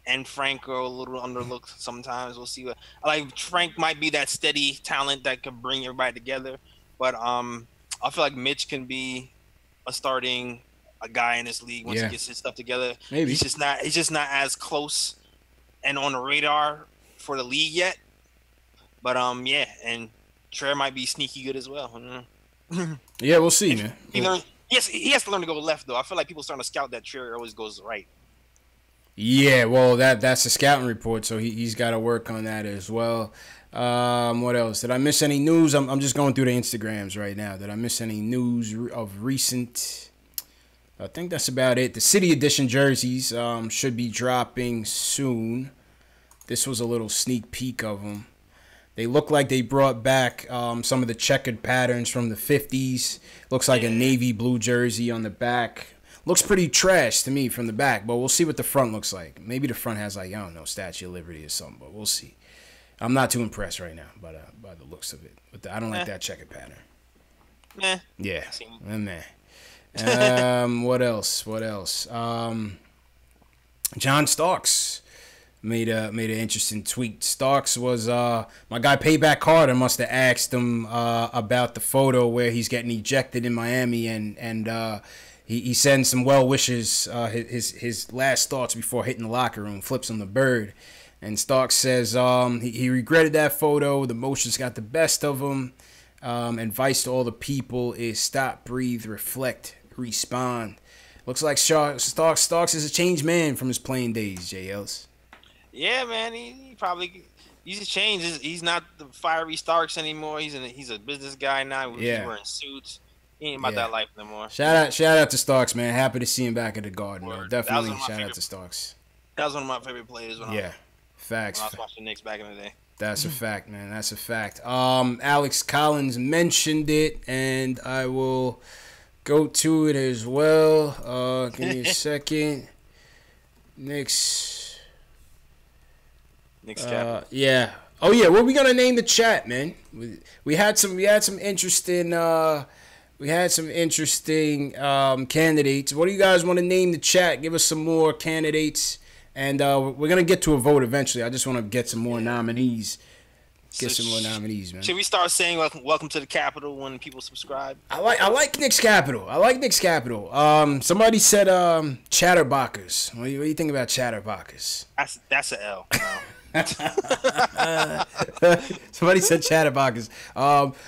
and Frank are a little underlooked sometimes. We'll see. Frank might be that steady talent that could bring everybody together, but I feel like Mitch can be a guy in this league once he gets his stuff together. Maybe he's just not as close and on the radar for the league yet. But and Trier might be sneaky good as well. Yeah, we'll see, man. He has to learn to go left, though. I feel like people starting to scout that Trier always goes right. Yeah, well, that's a scouting report, so he's got to work on that as well. What else? Did I miss any news? I'm just going through the Instagrams right now. Did I miss any news of recent? I think that's about it. The City Edition jerseys should be dropping soon. This was a little sneak peek of them. They look like they brought back some of the checkered patterns from the 50s. Looks like a navy blue jersey on the back. Looks pretty trash to me from the back, but we'll see what the front looks like. Maybe the front has Statue of Liberty or something, but we'll see. I'm not too impressed right now by the looks of it. But I don't like that checkered pattern. Yeah. What else? John Starks made an interesting tweet. Starks was my guy Payback Carter must have asked him about the photo where he's getting ejected in Miami, and he sends some well wishes, his last thoughts before hitting the locker room, flips him the bird. And Starks says he regretted that photo. The emotions got the best of him. Advice to all the people is stop, breathe, reflect, respond. Looks like Starks is a changed man from his playing days, JLs. Yeah, man, he's changed. He's not the fiery Starks anymore. He's a business guy now. He's wearing suits. He ain't about that life no more. Shout out to Starks, man. Happy to see him back at the Garden. Definitely shout out to Starks. That was one of my favorite players Facts. when I was watching the Knicks back in the day. That's a fact, man. That's a fact. Alex Collins mentioned it, and I will go to it as well. Give me a second. Knicks chat. Yeah. Oh yeah. What are we gonna name the chat, man? We had some interesting candidates. What do you guys want to name the chat? Give us some more candidates. And we're going to get to a vote eventually. I just want to get some more nominees. Some more nominees, man. Should we start saying welcome to the Capitol when people subscribe? I like Knicks Capital. Somebody said Chatterboxers. What do you think about Chatterboxers? That's an L. No. Somebody said Chatterboxers.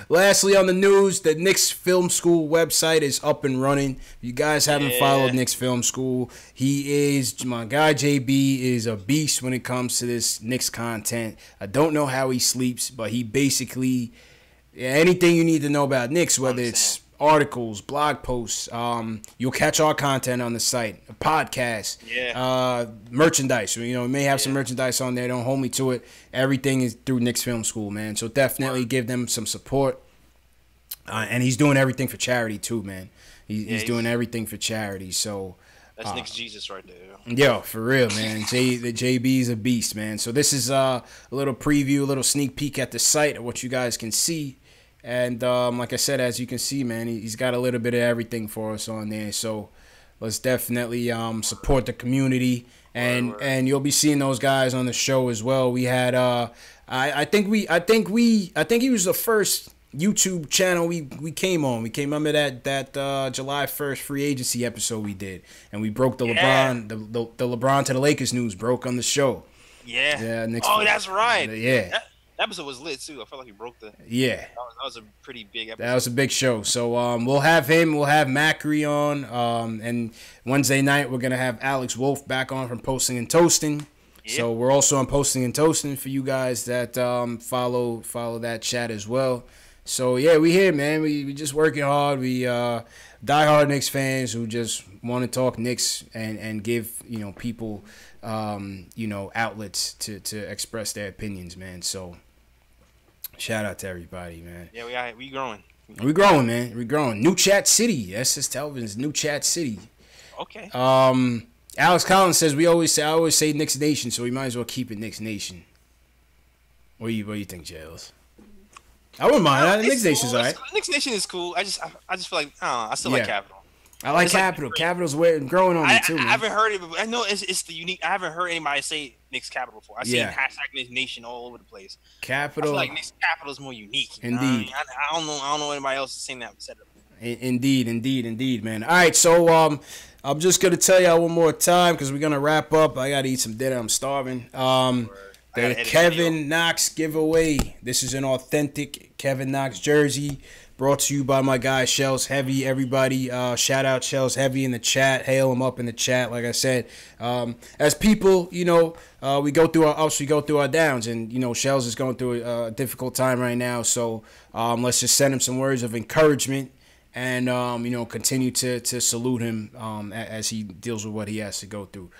Lastly, on the news, the Knicks Film School website is up and running. If you guys haven't followed Knicks Film School, my guy JB is a beast when it comes to this Knicks content. I don't know how he sleeps, but he basically anything you need to know about Knicks, whether it's articles, blog posts, you'll catch our content on the site, a podcast, merchandise. We may have some merchandise on there. Don't hold me to it. Everything is through Knicks Film School, man. So definitely give them some support. And he's doing everything for charity too, man. He's doing everything for charity. So that's Knicks Jesus right there. Yo, for real, man. The JB's a beast, man. So this is a little preview, a little sneak peek at the site of what you guys can see. And like I said, as you can see, man, he's got a little bit of everything for us on there. So let's definitely support the community, and you'll be seeing those guys on the show as well. We had I think he was the first YouTube channel we came on. We came under that July 1st free agency episode we did, and we broke the LeBron the LeBron to the Lakers news broke on the show. That's right. That episode was lit too. I felt like he broke the. Yeah. That was a pretty big episode. That was a big show. So we'll have him. We'll have Macri on. And Wednesday night we're gonna have Alex Wolf back on from Posting and Toasting. Yep. So we're also on Posting and Toasting for you guys that follow that chat as well. So yeah, we here, man. We just working hard. We diehard Knicks fans who just want to talk Knicks and give people outlets to express their opinions, man. So. Shout out to everybody, man. Yeah, we growing. We growing, man. We growing. New Chat City. SS Television's New Chat City. Okay. Alex Collins says I always say Knicks Nation, so we might as well keep it Knicks Nation. What do you think, Jails? I wouldn't mind. Knicks Nation's alright. Knicks Nation is cool. I just feel like I still like Capital. I like Capital. Capital's growing on me too. I haven't heard it, but I know it's the unique. I haven't heard anybody say Knicks Capital before. I've seen hashtag Knicks Nation all over the place. Capital. I feel like Knicks Capital is more unique. Indeed. I don't know anybody else has seen that said it. Indeed, man. All right, so I'm just gonna tell y'all one more time because we're gonna wrap up. I gotta eat some dinner. I'm starving. The Kevin Knox giveaway. This is an authentic Kevin Knox jersey. Brought to you by my guy Shells Heavy. Everybody, shout out Shells Heavy in the chat. Hail him up in the chat. Like I said, as people, we go through our ups, we go through our downs, and Shells is going through a difficult time right now. So let's just send him some words of encouragement, and continue to salute him as he deals with what he has to go through.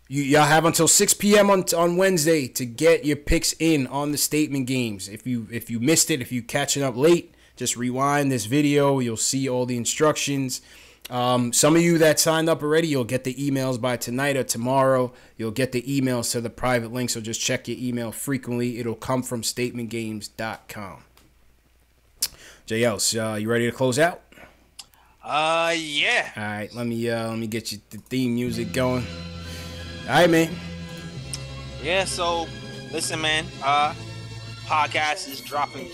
Y'all have until 6 p.m. on Wednesday to get your picks in on the statement games. If you missed it, if you catching up late, just rewind this video. You'll see all the instructions. Some of you that signed up already, you'll get the emails by tonight or tomorrow. You'll get the emails to the private link, so just check your email frequently. It'll come from statementgames.com. JL, you ready to close out? Yeah. All right, let me get you the theme music going. right, man. Yeah, so listen, man. Podcast is dropping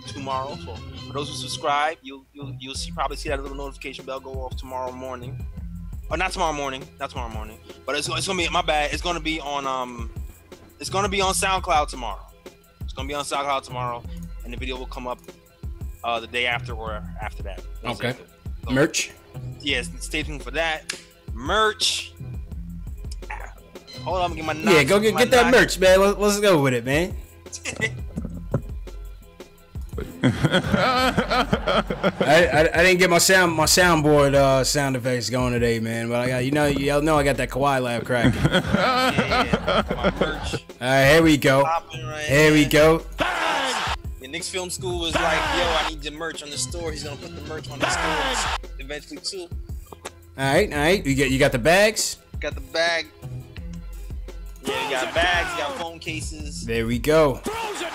tomorrow. So for those who subscribe, you'll probably see that little notification bell go off tomorrow morning. Or not tomorrow morning. But it's gonna be, my bad. It's gonna be on SoundCloud tomorrow. And the video will come up the day after or after that. Okay. So, merch. Yes, stay tuned for that. Merch. Hold on, I'm gonna get my Knox. Yeah, go get that merch, man. Let's go with it, man. I didn't get my soundboard sound effects going today, man. But I got y'all know I got that Kawhi laugh cracking. Yeah. My merch. All right, here we go. Here we go. The Knicks Film School was like, yo, I need your merch on the store. He's gonna put the merch on the store eventually too. All right. You got the bags. Got the bag. Yeah, we got bags. We got phone cases. There we go.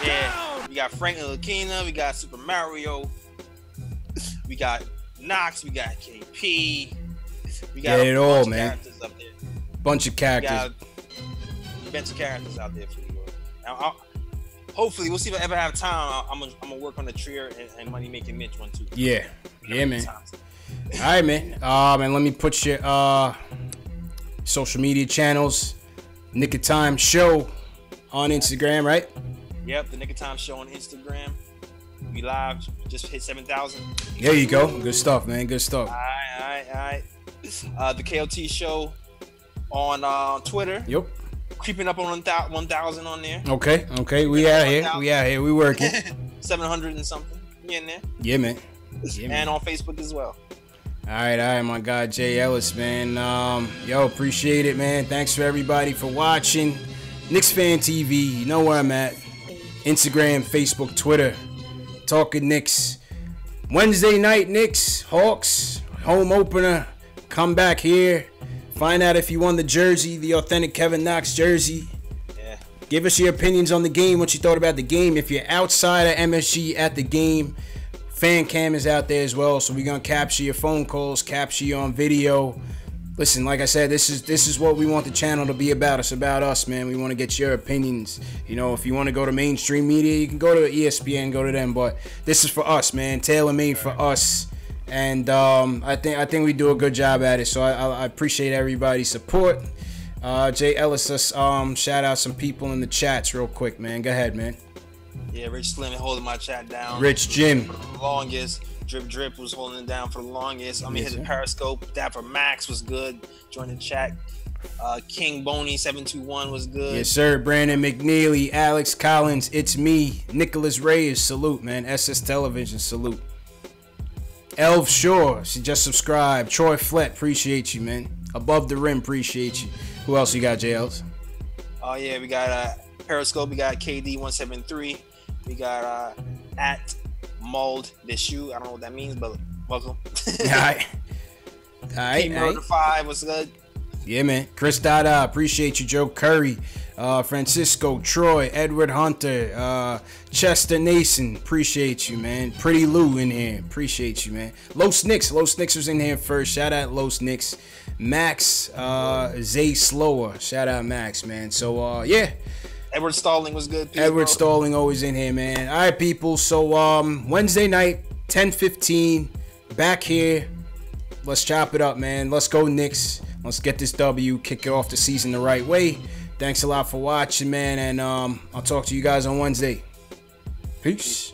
Yeah, we got Frank and Lakina. We got Super Mario. We got Knox. We got KP. We got it all, man. Characters up there. Bunch of characters. We got a bunch of characters out there for you. Now, hopefully, we'll see if I ever have time. I'm gonna work on the Trier and Money Making Mitch one too. Yeah, man. All right, man. And let me put your social media channels. Nick of Time Show on Instagram, right? Yep, the Nick of Time Show on Instagram. We live, just hit 7,000. There you go. Good stuff, man. Good stuff. All right. The KOT Show on Twitter. Yep. Creeping up on 1,000 on there. Okay. We out here. We working. 700 and something. We in there. Yeah, man. And on Facebook as well. All right, my guy Jay Ellis, man. Appreciate it, man. Thanks for everybody for watching. Knicks Fan TV, you know where I'm at. Instagram, Facebook, Twitter. Talking Knicks. Wednesday night, Knicks, Hawks, home opener. Come back here. Find out if you won the jersey, the authentic Kevin Knox jersey. Yeah. Give us your opinions on the game, what you thought about the game. If you're outside of MSG at the game, fan cam is out there as well, so we're gonna capture your phone calls, capture you on video. Listen, like I said, this is what we want the channel to be about. It's about us, man. We want to get your opinions. You know, if you want to go to mainstream media, you can go to ESPN, go to them. But this is for us, man. Tailor-made for us. And I think we do a good job at it. So I appreciate everybody's support. Jay Ellis, shout out some people in the chats real quick, man. Go ahead, man. Yeah, Rich Slim holding my chat down. Rich Jim. For the longest. Drip was holding it down for the longest. Hit the Periscope. Dapper Max was good. Join the chat. King Boney 721 was good. Yes, sir. Brandon McNeely, Alex Collins, it's me. Nicholas Reyes, salute, man. SS Television, salute. Elv Shore, she just subscribed. Troy Flett, appreciate you, man. Above the Rim, appreciate you. Who else you got, JLs? Oh, yeah, we got Periscope. We got KD173. We got at Mold the Shoe. I don't know what that means, but welcome. All right. Team 5 was good. Yeah, man. Chris Dada, appreciate you. Joe Curry, Francisco, Troy, Edward Hunter, Chester Nason, appreciate you, man. Pretty Lou in here, appreciate you, man. Los Knicks was in here first. Shout out Los Knicks. Max, Zay Slower, shout out Max, man. So yeah. Edward Stalling was good. Edward Stalling always in here, man. All right, people. So Wednesday night, 10:15, back here. Let's chop it up, man. Let's go Knicks. Let's get this W, kick it off the season the right way. Thanks a lot for watching, man, and I'll talk to you guys on Wednesday. Peace.